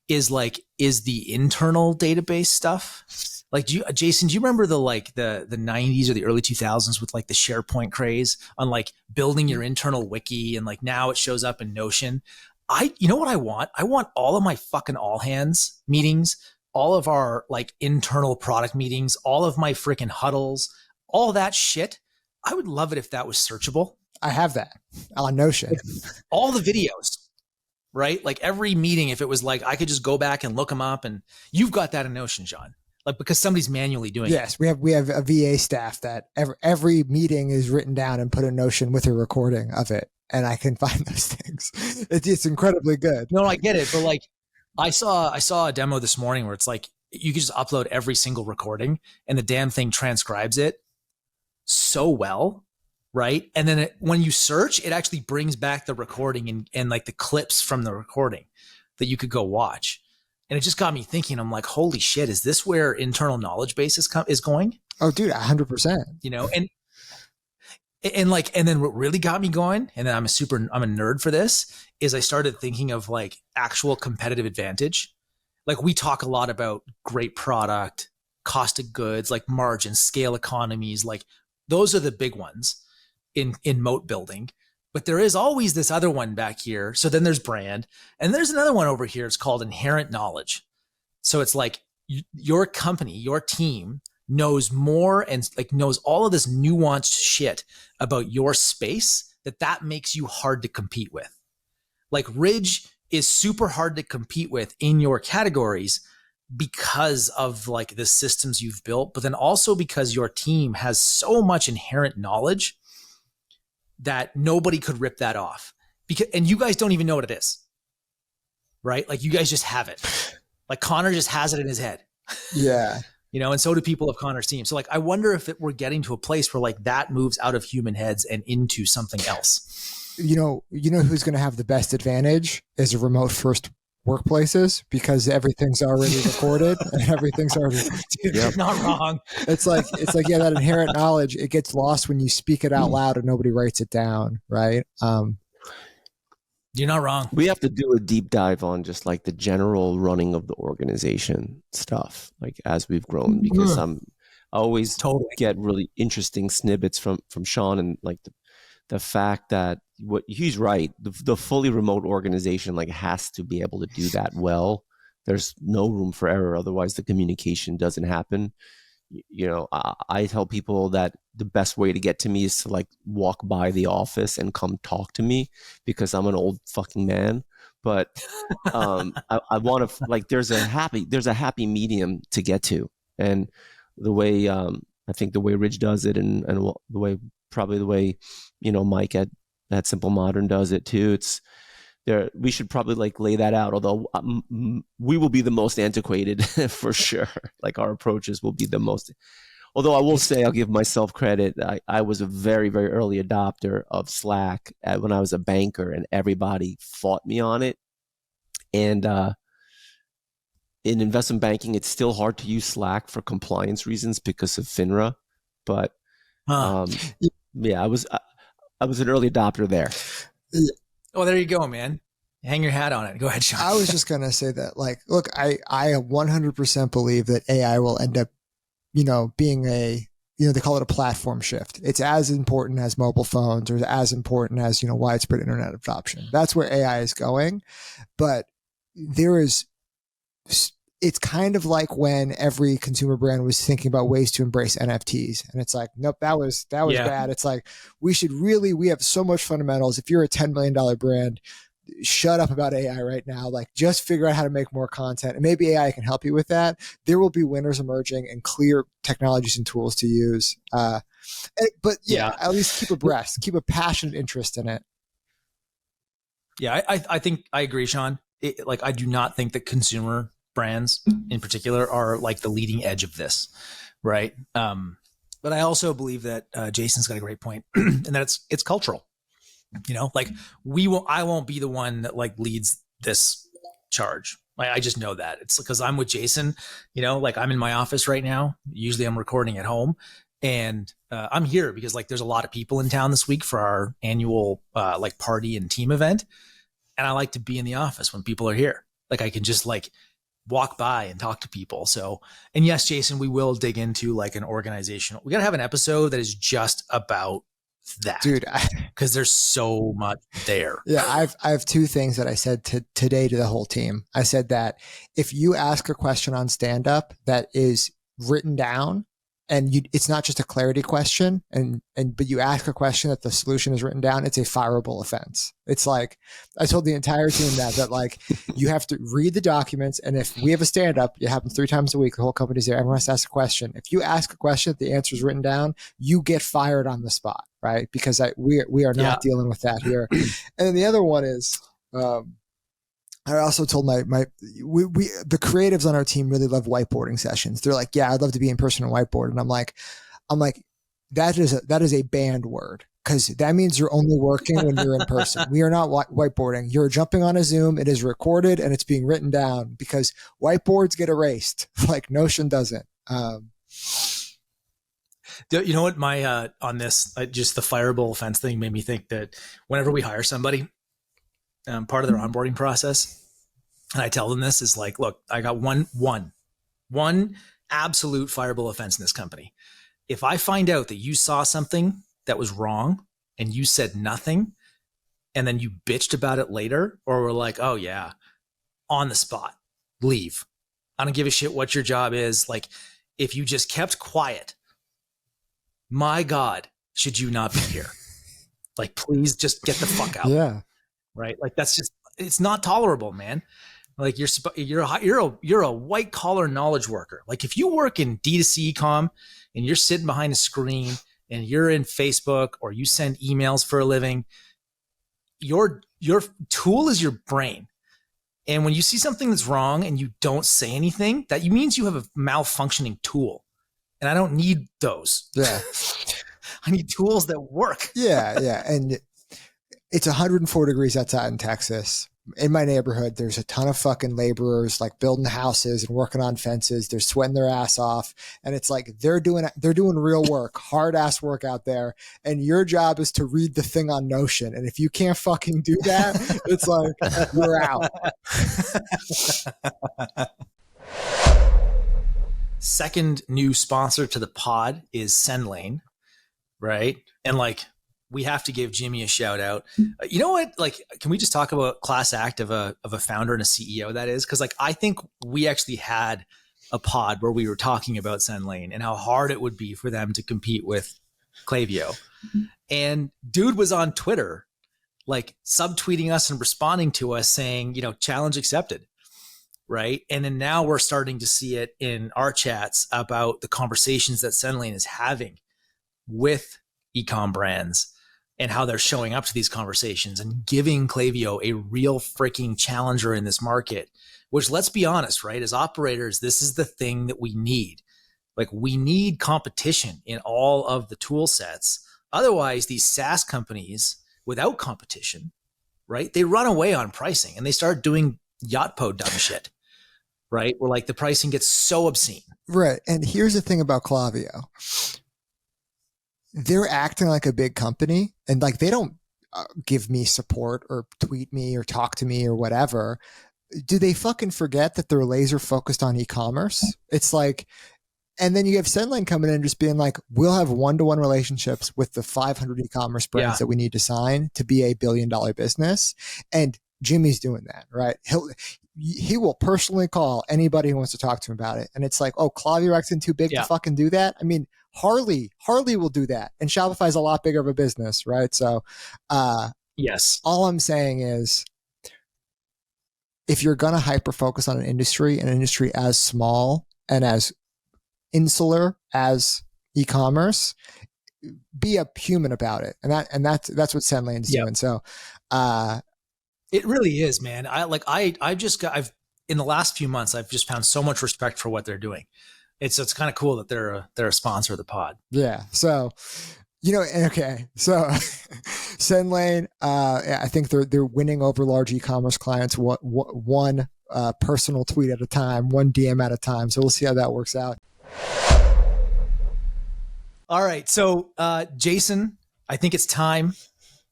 is the internal database stuff. Like, Jason, do you remember the 90s or the early 2000s with like the SharePoint craze on like building your internal wiki, and like now it shows up in Notion? You know what I want? I want all of my fucking all hands meetings, all of our like internal product meetings, all of my freaking huddles, all that shit. I would love it if that was searchable. I have that on Notion. Like, all the videos, right? Like every meeting, if it was like, I could just go back and look them up, and you've got that in Notion, John. Like, because somebody's manually doing it. Yes, we have a VA staff that every meeting is written down and put in Notion with a recording of it, and I can find those things. It's incredibly good. No, I get it, but like, I saw a demo this morning where it's like you can just upload every single recording, and the damn thing transcribes it so well, right? And then when you search, it actually brings back the recording and like the clips from the recording that you could go watch. And it just got me thinking, I'm like, holy shit, is this where internal knowledge base is going? Oh, dude, 100%. And then what really got me going, and then I'm a nerd for this, is I started thinking of like actual competitive advantage. Like we talk a lot about great product, cost of goods, like margin, scale economies, like those are the big ones in moat building. But there is always this other one back here. So then there's brand, and there's another one over here. It's called inherent knowledge. So it's like your company, your team knows more and like knows all of this nuanced shit about your space that makes you hard to compete with. Like Ridge is super hard to compete with in your categories because of like the systems you've built, but then also because your team has so much inherent knowledge that nobody could rip that off, and you guys don't even know what it is, right? Like you guys just have it. Like Connor just has it in his head. Yeah. And so do people of Connor's team. So like, I wonder if we're getting to a place where like that moves out of human heads and into something else. You know who's going to have the best advantage is a remote first workplaces, because everything's already recorded and everything's already. Yep. Not wrong. It's like yeah, that inherent knowledge, it gets lost when you speak it out loud and nobody writes it down, right? You're not wrong. We have to do a deep dive on just like the general running of the organization stuff, like as we've grown, because I always get really interesting snippets from Sean, and like the fact that he's right, the fully remote organization like has to be able to do that well. There's no room for error, otherwise the communication doesn't happen. I tell people that the best way to get to me is to like walk by the office and come talk to me, because I'm an old fucking man. But I want to like there's a happy medium to get to, and the way I think the way Ridge does it, and the way Mike at Simple Modern does it too. It's there. We should probably like lay that out. Although we will be the most antiquated for sure. Like our approaches will be the most. Although I will say, I'll give myself credit. I was a very, very early adopter of Slack when I was a banker, and everybody fought me on it. And in investment banking, it's still hard to use Slack for compliance reasons because of FINRA. But yeah, I was an early adopter there. Yeah. Oh, there you go, man. Hang your hat on it. Go ahead, Sean. I was just going to say that, like, look, I 100% believe that AI will end up, being they call it a platform shift. It's as important as mobile phones, or as important as, widespread internet adoption. That's where AI is going. But there is it's kind of like when every consumer brand was thinking about ways to embrace NFTs. And it's like, nope, that was bad. It's like, we have so much fundamentals. If you're a $10 million brand, shut up about AI right now. Like, just figure out how to make more content, and maybe AI can help you with that. There will be winners emerging and clear technologies and tools to use. But at least keep abreast, keep a passionate interest in it. Yeah, I think I agree, Sean. I do not think that consumer brands in particular are like the leading edge of this, right? But I also believe that Jason's got a great point, and that it's cultural. Like I won't be the one that like leads this charge. I just know that. It's because I'm with Jason, like I'm in my office right now. Usually I'm recording at home, and I'm here because like there's a lot of people in town this week for our annual like party and team event. And I like to be in the office when people are here. Like I can just like walk by and talk to people. So, and yes, Jason, we will dig into like an organizational, we got to have an episode that is just about that, dude, because there's so much there. Yeah. I have two things that I said today to the whole team. I said that if you ask a question on stand up that is written down, and it's not just a clarity question, but you ask a question that the solution is written down, it's a fireable offense. It's like, I told the entire team that like you have to read the documents. And if we have a stand up, it happens 3 times a week, the whole company's there, everyone has to ask a question. If you ask a question that the answer is written down, you get fired on the spot, right? Because we are not dealing with that here. And then the other one is, I also told the creatives on our team really love whiteboarding sessions. They're like, yeah, I'd love to be in person and whiteboard. And I'm like, that is a banned word, because that means you're only working when you're in person. We are not whiteboarding. You're jumping on a Zoom. It is recorded and it's being written down, because whiteboards get erased. Like Notion doesn't. You know what? My on this, just the fireable offense thing made me think that whenever we hire somebody, part of their onboarding process, and I tell them this, is like, look, I got one absolute fireable offense in this company. If I find out that you saw something that was wrong and you said nothing, and then you bitched about it later, or were like, oh yeah, on the spot, leave. I don't give a shit what your job is. Like, if you just kept quiet, my God, should you not be here? Like, please just get the fuck out. Yeah. Right. Like, that's just, it's not tolerable, man. Like, you're a white collar knowledge worker. Like, if you work in D2C com and you're sitting behind a screen and you're in Facebook, or you send emails for a living, your tool is your brain. And when you see something that's wrong and you don't say anything, that means you have a malfunctioning tool. And I don't need those. Yeah. I need tools that work. Yeah. Yeah. And it's 104 degrees outside in Texas. In my neighborhood, there's a ton of fucking laborers like building houses and working on fences. They're sweating their ass off. And it's like, they're doing real work, hard ass work out there. And your job is to read the thing on Notion. And if you can't fucking do that, it's like, you're out. Second new sponsor to the pod is Sendlane, right? And like, we have to give Jimmy a shout out. You know what? Like, can we just talk about class act of a founder and a CEO that is? Because like, I think we actually had a pod where we were talking about Sendlane and how hard it would be for them to compete with Klaviyo. And dude was on Twitter, like subtweeting us and responding to us saying, challenge accepted. Right. And then now we're starting to see it in our chats about the conversations that Sendlane is having with e-com brands, and how they're showing up to these conversations and giving Klaviyo a real freaking challenger in this market, which, let's be honest, right? As operators, this is the thing that we need. Like, we need competition in all of the tool sets. Otherwise, these SaaS companies without competition, right? They run away on pricing and they start doing yachtpo dumb shit, right? Where like the pricing gets so obscene. Right. And here's the thing about Klaviyo. They're acting like a big company, and like, they don't give me support or tweet me or talk to me or whatever. Do they fucking forget that they're laser focused on e-commerce? It's like, and then you have Sendlane coming in and just being like, we'll have one-to-one relationships with the 500 e-commerce brands that we need to sign to be a $1 billion business. And Jimmy's doing that, right? he will personally call anybody who wants to talk to him about it. And it's like, oh, Klaviyo isn't too big to fucking do that. I mean, Harley will do that. And Shopify is a lot bigger of a business, right? So, yes, all I'm saying is, if you're going to hyper focus on an industry as small and as insular as e-commerce, be a human about it. And that's what Sendlane is doing. So, it really is, man. I've in the last few months, I've just found so much respect for what they're doing. It's kind of cool that they're a sponsor of the pod. Yeah. So, okay. So Sendlane, I think they're winning over large e-commerce clients, one personal tweet at a time, one DM at a time. So we'll see how that works out. All right. So, Jason, I think it's time.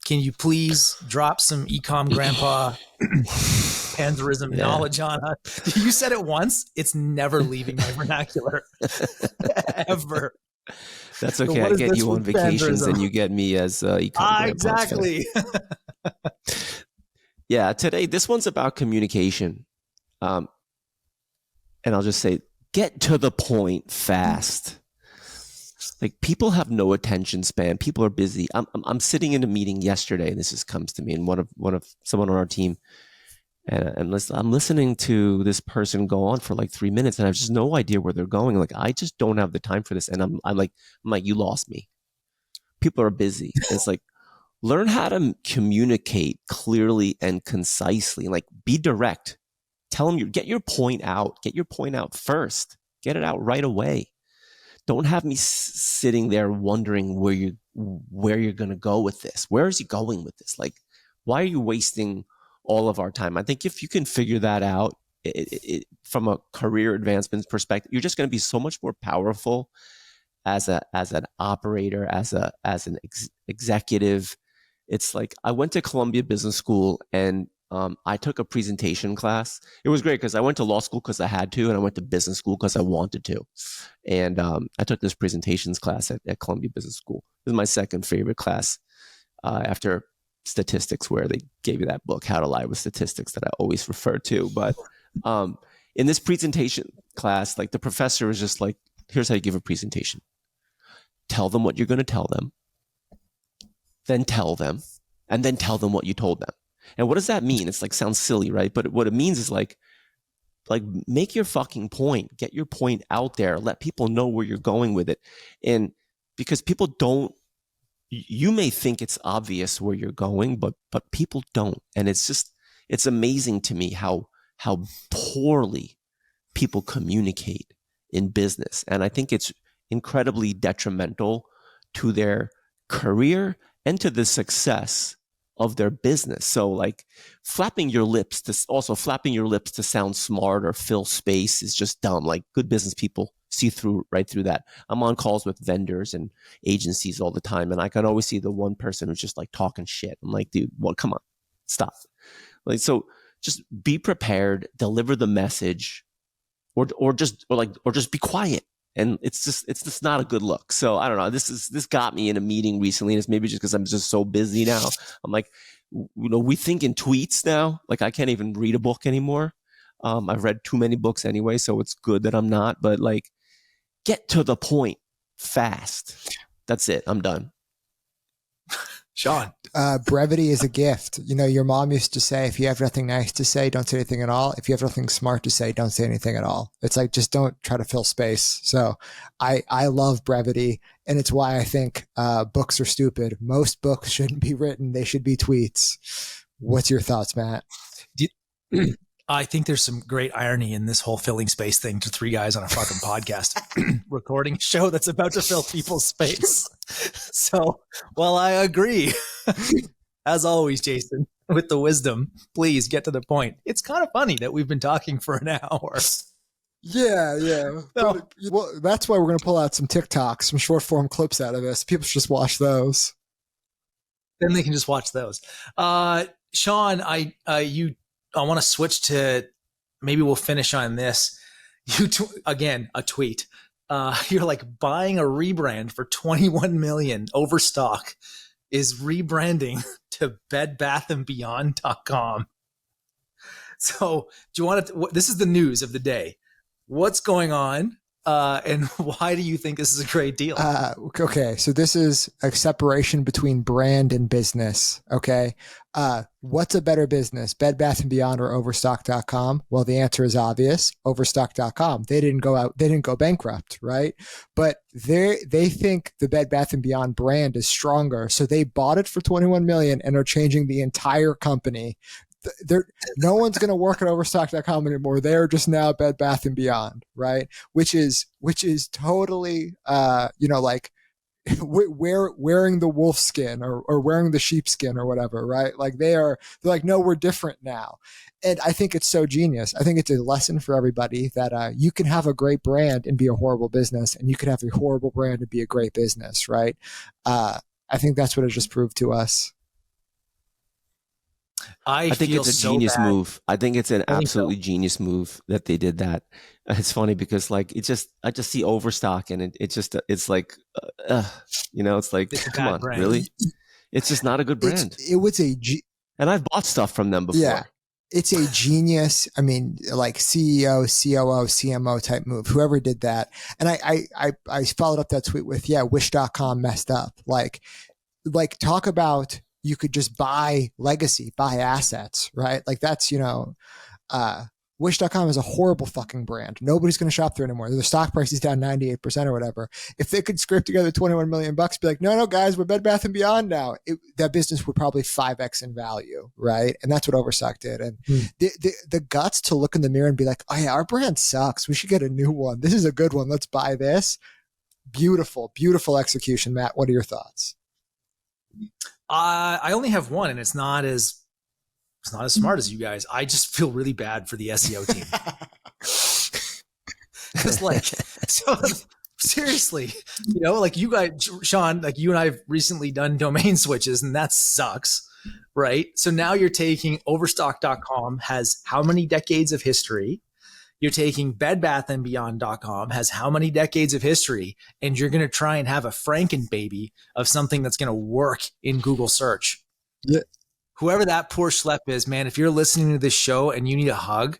Can you please drop some ecom grandpa Panzerism knowledge on us? You said it once. It's never leaving my vernacular. Ever. That's okay. I get you on vacations and you get me as ecom grandpa. Exactly. Yeah. Today, this one's about communication. And I'll just say, get to the point fast. Like, people have no attention span. People are busy. I'm sitting in a meeting yesterday, and this just comes to me, and one of someone on our team, and I'm listening to this person go on for like 3 minutes, and I have just no idea where they're going. Like, I just don't have the time for this, and I'm like, you lost me. People are busy. It's like, learn how to communicate clearly and concisely. Like, be direct. Tell them get your point out. Get your point out first. Get it out right away. Don't have me sitting there wondering where you're going to go with this. Where is he going with this? Like, why are you wasting all of our time? I think if you can figure that out from a career advancement perspective, you're just going to be so much more powerful as an operator, as an executive. It's like, I went to Columbia Business School, and I took a presentation class. It was great because I went to law school because I had to, and I went to business school because I wanted to. And I took this presentations class at Columbia Business School. It was my second favorite class after statistics, where they gave you that book, How to Lie with Statistics, that I always refer to. But in this presentation class, like, the professor was just like, here's how you give a presentation. Tell them what you're going to tell them, then tell them, and then tell them what you told them. And what does that mean? It's like, sounds silly, right? But what it means is like make your fucking point, get your point out there, let people know where you're going with it. And because people don't, you may think it's obvious where you're going, but people don't. And it's amazing to me how poorly people communicate in business. And I think it's incredibly detrimental to their career and to the success of their business. So, like, flapping your lips to sound smart or fill space is just dumb. Like, good business people see right through that. I'm on calls with vendors and agencies all the time, and I can always see the one person who's just like talking shit. I'm like, dude, well, come on, stop. Like, so just be prepared, deliver the message, or just be quiet. And it's just not a good look. So I don't know. This got me in a meeting recently, and it's maybe just because I'm just so busy now. I'm like, we think in tweets now. Like, I can't even read a book anymore. I've read too many books anyway, so it's good that I'm not. But, like, get to the point fast. That's it. I'm done. Sean. Brevity is a gift. Your mom used to say, if you have nothing nice to say, don't say anything at all. If you have nothing smart to say, don't say anything at all. It's like, just don't try to fill space. So I love brevity, and it's why I think books are stupid. Most books shouldn't be written. They should be tweets. What's your thoughts, Matt? I think there's some great irony in this whole filling space thing to three guys on a fucking podcast recording a show that's about to fill people's space. So, while I agree, as always, Jason, with the wisdom, please get to the point. It's kind of funny that we've been talking for an hour. Yeah. No. Well, that's why we're going to pull out some TikToks, some short form clips out of this. People should just watch those. Then they can just watch those. Sean, I want to switch to, maybe we'll finish on this. Again, a tweet. You're like, buying a rebrand for $21 million overstock is rebranding to bedbathandbeyond.com. So do you want to, this is the news of the day. What's going on? And why do you think this is a great deal? Okay, so this is a separation between brand and business. Okay, what's a better business, Bed Bath & Beyond or Overstock.com? Well, the answer is obvious. Overstock.com. They didn't go bankrupt, right? But they think the Bed Bath & Beyond brand is stronger, so they bought it for $21 million and are changing the entire company. No one's going to work at Overstock.com anymore. They're just now Bed Bath & Beyond, right? Which is totally, like wearing the wolf skin or wearing the sheep skin or whatever, right? Like they're like, no, we're different now. And I think it's so genius. I think it's a lesson for everybody that you can have a great brand and be a horrible business, and you can have a horrible brand and be a great business, right? I think that's what it just proved to us. I think it's a genius move. I think it's an absolutely genius move that they did that. It's funny because like I just see Overstock and it's like, it's like, come on, brand. Really? It's just not a good brand. And I've bought stuff from them before. Yeah. It's a genius. I mean, like CEO, COO, CMO type move, whoever did that. And I followed up that tweet with, Wish.com messed up. Like talk about, you could just buy legacy, buy assets, right? Like that's, Wish.com is a horrible fucking brand. Nobody's going to shop there anymore. The stock price is down 98% or whatever. If they could scrape together $21 million, be like, no, guys, we're Bed Bath & Beyond now. That business would probably 5x in value, right? And that's what Overstock did. And the guts to look in the mirror and be like, oh yeah, our brand sucks. We should get a new one. This is a good one. Let's buy this. Beautiful, beautiful execution. Matt, what are your thoughts? I only have one, and it's not as smart as you guys. I just feel really bad for the SEO team. Because seriously, like you guys, Sean, like you and I have recently done domain switches, and that sucks, right? So now you're taking Overstock.com has how many decades of history? You're taking BedBathAndBeyond.com has how many decades of history, and you're going to try and have a Frankenbaby of something that's going to work in Google search. Yeah. Whoever that poor schlep is, man, if you're listening to this show and you need a hug,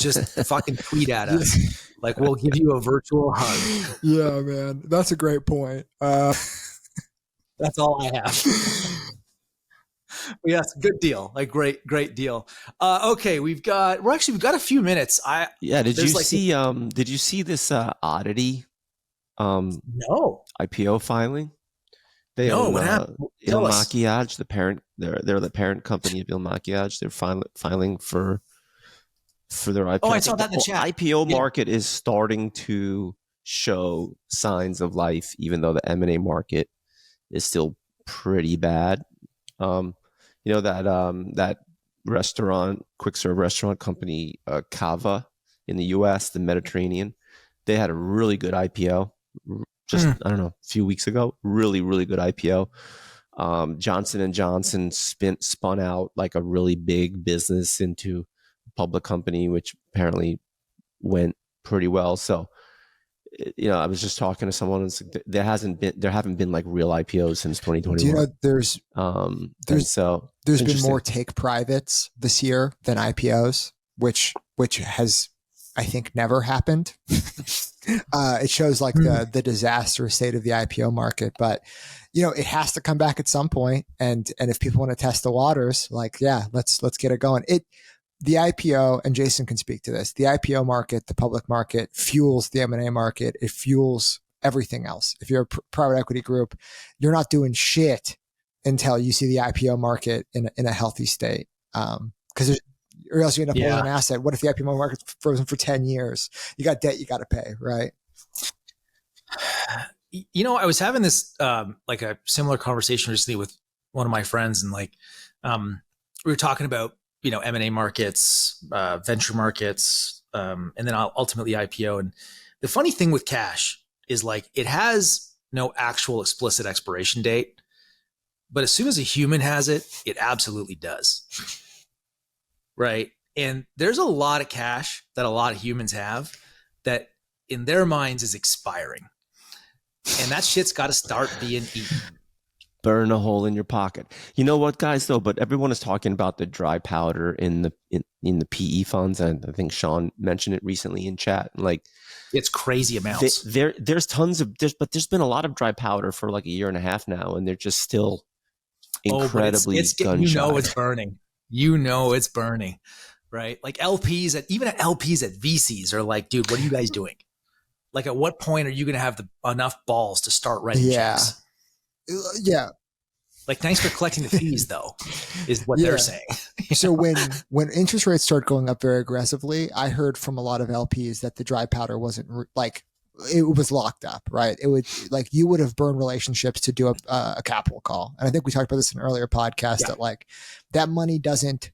just fucking tweet at us. Like we'll give you a virtual hug. Yeah, man. That's a great point. That's all I have. Yes, good deal. Like great deal. Okay, we've got a few minutes. Did you see this oddity? No. IPO filing. They own what happened? Il Makiage, the parent. They're the parent company of Il Makiage. They're filing for their IPO. Oh, I saw that in the chat. IPO market is starting to show signs of life, even though the M&A market is still pretty bad. That quick serve restaurant company, Cava in the US, the Mediterranean, they had a really good IPO I don't know, a few weeks ago. Really, really good IPO. Johnson & Johnson spun out like a really big business into a public company, which apparently went pretty well. So, I was just talking to someone and there haven't been like real IPOs since 2021. Do you know there's been more take privates this year than IPOs, which has, I think, never happened. It shows like the disastrous state of the IPO market, but it has to come back at some point. And if people want to test the waters, like, let's get it going. The IPO, and Jason can speak to this, the IPO market, the public market fuels the M&A market. It fuels everything else. If you're a private equity group, you're not doing shit until you see the IPO market in a healthy state. Because or else you end up holding an asset. What if the IPO market's frozen for 10 years? You got debt you got to pay, right? I was having this like a similar conversation recently with one of my friends, and like we were talking about M&A markets, venture markets, and then ultimately IPO. And the funny thing with cash is like it has no actual explicit expiration date, but as soon as a human has it, it absolutely does. Right. And there's a lot of cash that a lot of humans have that in their minds is expiring. And that shit's got to start being eaten. Burn a hole in your pocket. You know what, guys, though? But everyone is talking about the dry powder in in the PE funds. And I think Sean mentioned it recently in chat. Like, it's crazy amounts. There's tons of but there's been a lot of dry powder for like a year and a half now, and they're just still incredibly gun you shy. know it's burning. You know it's burning, right? Like LPs at VCs are like, dude, what are you guys doing? Like, at what point are you going to have enough balls to start writing checks? Yeah. Like, thanks for collecting the fees, though, is what they're saying. So when interest rates start going up very aggressively, I heard from a lot of LPs that the dry powder wasn't like, it was locked up, right? It would, like, you would have burned relationships to do a capital call. And I think we talked about this in an earlier podcast that like that money doesn't,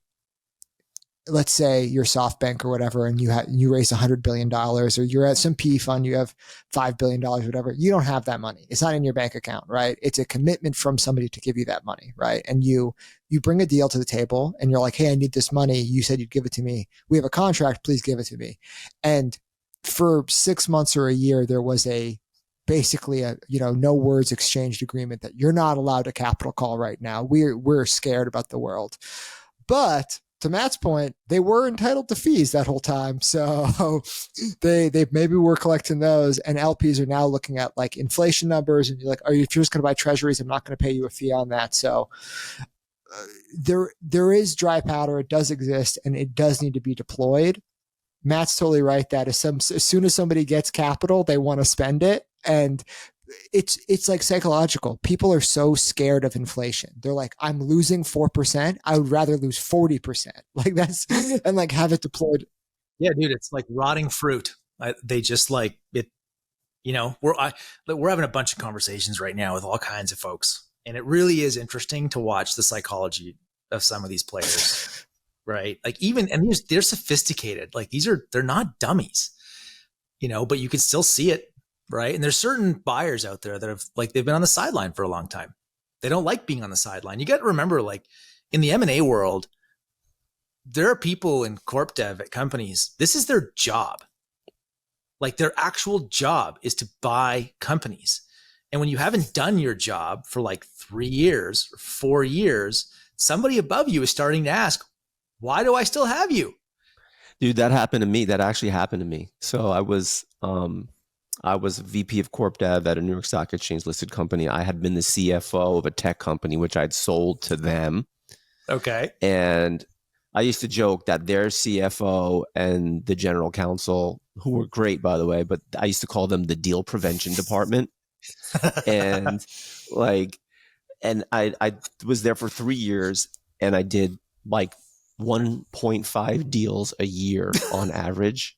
let's say you're SoftBank or whatever, and you raise $100 billion, or you're at some PE fund, you have $5 billion, whatever. You don't have that money. It's not in your bank account, right? It's a commitment from somebody to give you that money, right? And you bring a deal to the table and you're like, hey, I need this money. You said you'd give it to me. We have a contract. Please give it to me. And for 6 months or a year, there was basically a no words exchanged agreement that you're not allowed a capital call right now. We're scared about the world. But to Matt's point, they were entitled to fees that whole time. So they maybe were collecting those, and LPs are now looking at like inflation numbers, and you're like, if you're just going to buy treasuries, I'm not going to pay you a fee on that. So there is dry powder. It does exist, and it does need to be deployed. Matt's totally right that as soon as somebody gets capital, they want to spend it. And it's like psychological. People are so scared of inflation. They're like, I'm losing 4%. I would rather lose 40%. Like that's, and like have it deployed. Yeah, dude, it's like rotting fruit. They just like it, we're having a bunch of conversations right now with all kinds of folks. And it really is interesting to watch the psychology of some of these players, right? Like and they're sophisticated. Like they're not dummies, but you can still see it. Right. And there's certain buyers out there that they've been on the sideline for a long time. They don't like being on the sideline. You got to remember, like in the M&A world, there are people in corp dev at companies. This is their job. Like their actual job is to buy companies. And when you haven't done your job for like 3 years or 4 years, somebody above you is starting to ask, why do I still have you? Dude, that happened to me. That actually happened to me. So I was a VP of Corp Dev at a New York Stock Exchange listed company. I had been the CFO of a tech company, which I'd sold to them. Okay. And I used to joke that their CFO and the general counsel, who were great, by the way, but I used to call them the deal prevention department. And I was there for 3 years, and I did like 1.5 deals a year on average.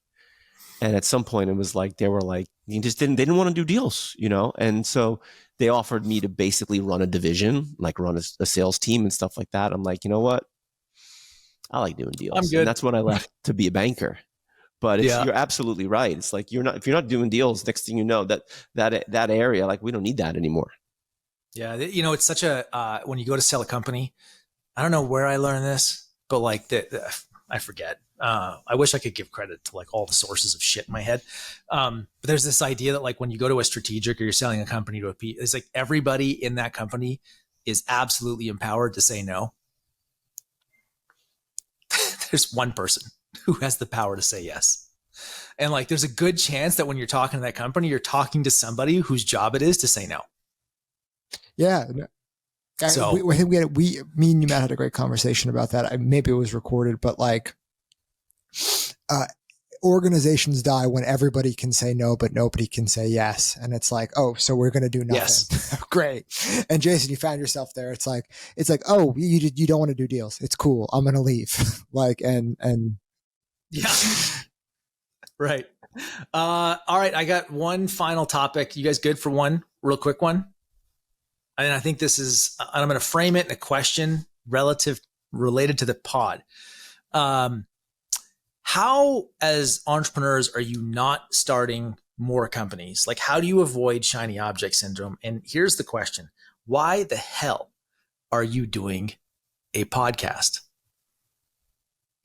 And at some point it was like, they were like, they didn't want to do deals, And so they offered me to basically run a division, like run a sales team and stuff like that. I'm like, you know what? I like doing deals. I'm good. And that's when I left to be a banker. But you're absolutely right. It's like, if you're not doing deals, next thing you know, that area, like we don't need that anymore. Yeah. It's such when you go to sell a company, I don't know where I learned this, but like I forget. I wish I could give credit to like all the sources of shit in my head. But there's this idea that like when you go to a strategic or you're selling a company to it's like everybody in that company is absolutely empowered to say no. There's one person who has the power to say yes. And like, there's a good chance that when you're talking to that company, you're talking to somebody whose job it is to say no. Yeah. So me and you, Matt, had a great conversation about that. Maybe it was recorded, but like, organizations die when everybody can say no, but nobody can say yes. And it's like, oh, so we're going to do nothing. Yes. Great. And Jason, you found yourself there. It's like, oh, you don't want to do deals. It's cool. I'm going to leave. Like, and yeah. Right. All right. I got one final topic. You guys good for one real quick one? And I think this is, I'm going to frame it in a question related to the pod. How, as entrepreneurs, are you not starting more companies? Like, how do you avoid shiny object syndrome? And here's the question. Why the hell are you doing a podcast?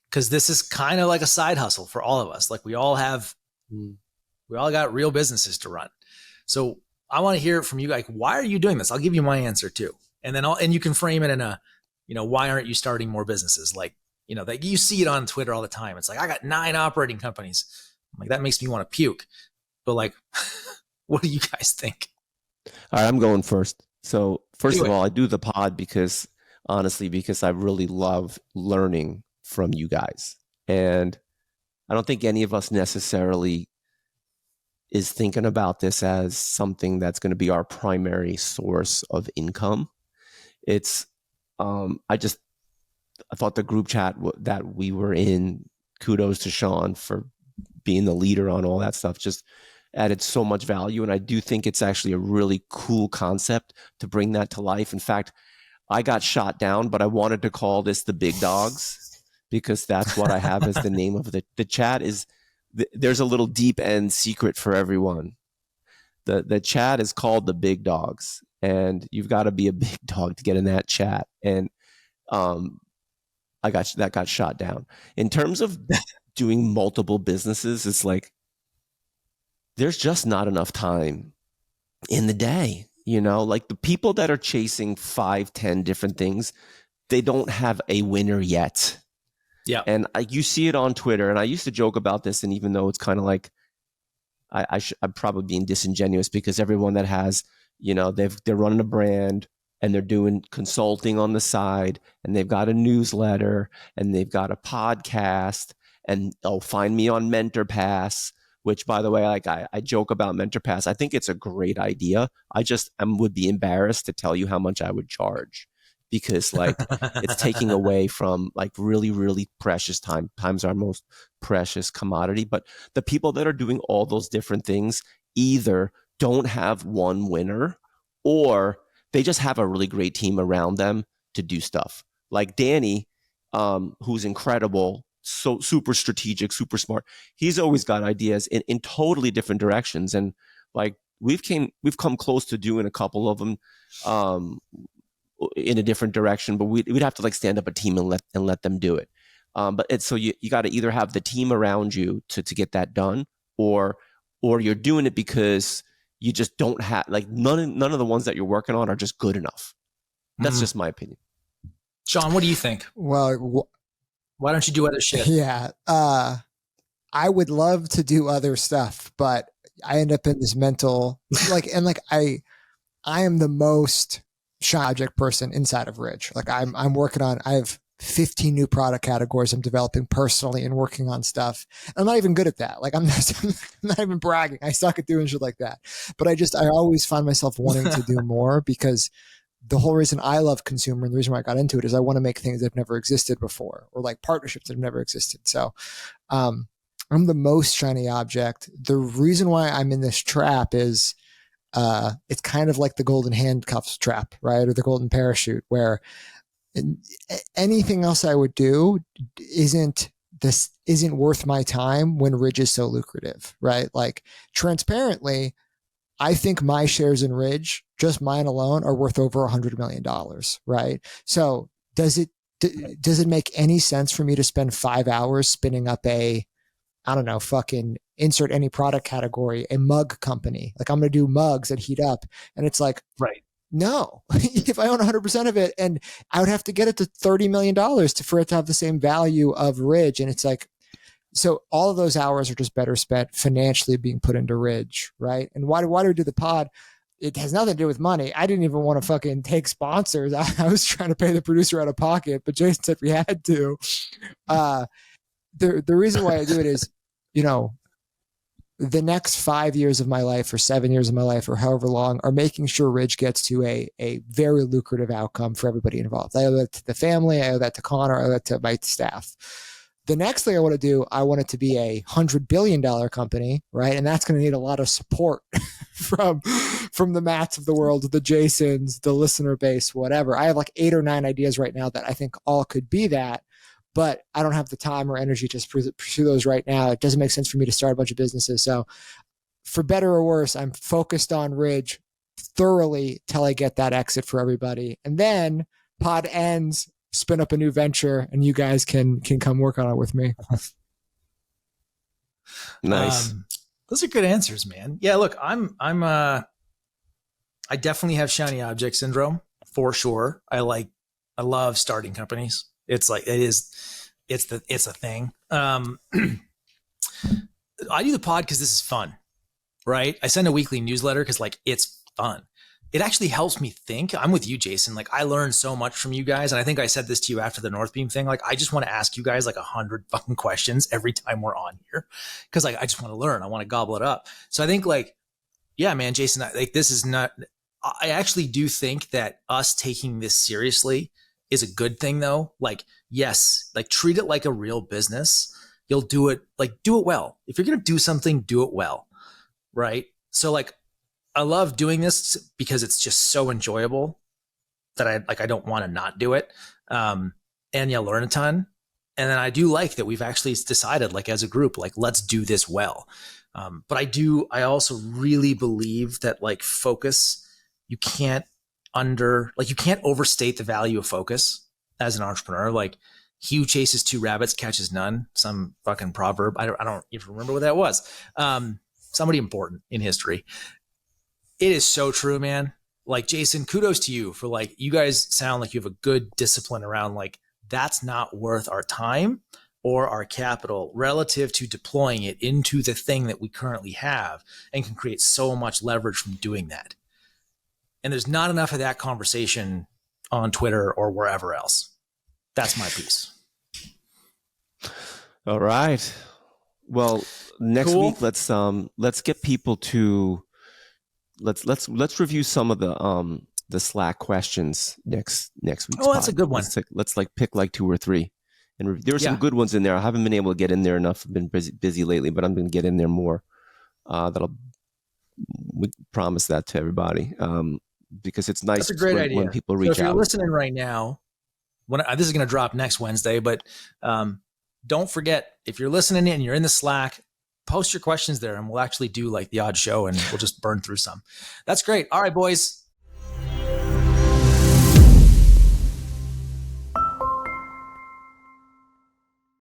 Because this is kind of like a side hustle for all of us. Like we all got real businesses to run. So I want to hear it from you. Like, why are you doing this? I'll give you my answer too. And then and you can frame it in a, why aren't you starting more businesses? Like, You know, that you see it on Twitter all the time. It's like, I got 9 operating companies. I'm like, that makes me want to puke. But like, what do you guys think? All right, I'm going first. So first of all, I do the pod because I really love learning from you guys. And I don't think any of us necessarily is thinking about this as something that's going to be our primary source of income. It's, I thought the group chat that we were in, kudos to Sean for being the leader on all that stuff, just added so much value. And I do think it's actually a really cool concept to bring that to life. In fact, I got shot down, but I wanted to call this the Big Dogs because that's what I have as the name of the chat. Is there's a little deep end secret for everyone. The chat is called the Big Dogs, and you've got to be a big dog to get in that chat. And that got shot down. In terms of doing multiple businesses, it's like there's just not enough time in the day. You know, like the people that are chasing 5, 10 different things, they don't have a winner yet. Yeah. And you see it on Twitter. And I used to joke about this. And even though it's kind of like, I'm probably being disingenuous because everyone that has, you know, they're running a brand and they're doing consulting on the side and they've got a newsletter and they've got a podcast and find me on MentorPass, which by the way, like I joke about MentorPass. I think it's a great idea. I would be embarrassed to tell you how much I would charge because like it's taking away from like really, really precious time. Time's our most precious commodity. But the people that are doing all those different things either don't have one winner or they just have a really great team around them to do stuff. Like Danny, who's incredible, so super strategic, super smart. He's always got ideas in totally different directions. And like we've come close to doing a couple of them in a different direction, but we'd have to like stand up a team and let them do it. But it's so you got to either have the team around you to get that done, or you're doing it because you just don't have like none of the ones that you're working on are just good enough. That's just my opinion. Sean, what do you think? Well, why don't you do other shit? Yeah. I would love to do other stuff, but I end up in this mental, I am the most shy object person inside of Ridge. Like I'm working on, I have 15 new product categories I'm developing personally and working on stuff. I'm not even good at that. Like I'm not even bragging. I suck at doing shit like that. But I always find myself wanting to do more because the whole reason I love consumer and the reason why I got into it is I want to make things that have never existed before or like partnerships that have never existed. So, I'm the most shiny object. The reason why I'm in this trap is, it's kind of like the golden handcuffs trap, right? Or the golden parachute where anything else I would do isn't worth my time when Ridge is so lucrative, right? Like transparently, I think my shares in Ridge, just mine alone, are worth over $100 million, right? So does it make any sense for me to spend 5 hours spinning up fucking insert any product category, a mug company? Like I'm going to do mugs that heat up. And it's like, right. No, if I own 100% of it, and I would have to get it to $30 million for it to have the same value of Ridge. And it's like, so all of those hours are just better spent financially being put into Ridge, right? And why do we do the pod? It has nothing to do with money. I didn't even want to fucking take sponsors. I was trying to pay the producer out of pocket, but Jason said we had to. The reason why I do it is, you know, the next 5 years of my life or 7 years of my life or however long are making sure Ridge gets to a very lucrative outcome for everybody involved. I owe that to the family. I owe that to Connor. I owe that to my staff. The next thing I want to do, I want it to be a $100 billion company, right? And that's going to need a lot of support from the Matts of the world, the Jasons, the listener base, whatever. I have like 8 or 9 ideas right now that I think all could be that. But I don't have the time or energy to pursue those right now. It doesn't make sense for me to start a bunch of businesses. So for better or worse, I'm focused on Ridge thoroughly till I get that exit for everybody. And then pod ends, spin up a new venture, and you guys can come work on it with me. Nice. Those are good answers, man. Yeah, look, I definitely have shiny object syndrome for sure. I love starting companies. It's like, it is, It's a thing. I do the pod because this is fun, right? I send a weekly newsletter because like it's fun. It actually helps me think. I'm with you, Jason. Like I learned so much from you guys. And I think I said this to you after the Northeam thing. Like I just want to ask you guys like 100 fucking questions every time we're on here. Cause like, I just want to learn. I want to gobble it up. So I think like, yeah, man, Jason, like this is not, I actually do think that us taking this seriously is a good thing though. Like, yes, like treat it like a real business. You'll do it, like do it well. If you're going to do something, do it well. Right. So like, I love doing this because it's just so enjoyable that I don't want to not do it. And you learn a ton. And then I do like that we've actually decided like as a group, like let's do this well. But I also really believe that like focus, you can't overstate the value of focus as an entrepreneur. Like he who chases two rabbits catches none, some fucking proverb. I don't even remember what that was. Somebody important in history. It is so true, man. Like Jason, kudos to you for like, you guys sound like you have a good discipline around like, that's not worth our time or our capital relative to deploying it into the thing that we currently have and can create so much leverage from doing that. And there's not enough of that conversation on Twitter or wherever else. That's my piece. All right. Well, next week, let's get people to, let's review some of the Slack questions next week's Oh, that's pod. a good one. Let's like pick like 2 or 3, and there were some good ones in there. I haven't been able to get in there enough. I've been busy lately, but I'm going to get in there more. We promise that to everybody because it's nice. That's a great idea. When people reach out. So if you're listening right now, this is going to drop next Wednesday, but don't forget if you're listening and you're in the Slack, post your questions there and we'll actually do like the odd show and we'll just burn through some. That's great. All right, boys.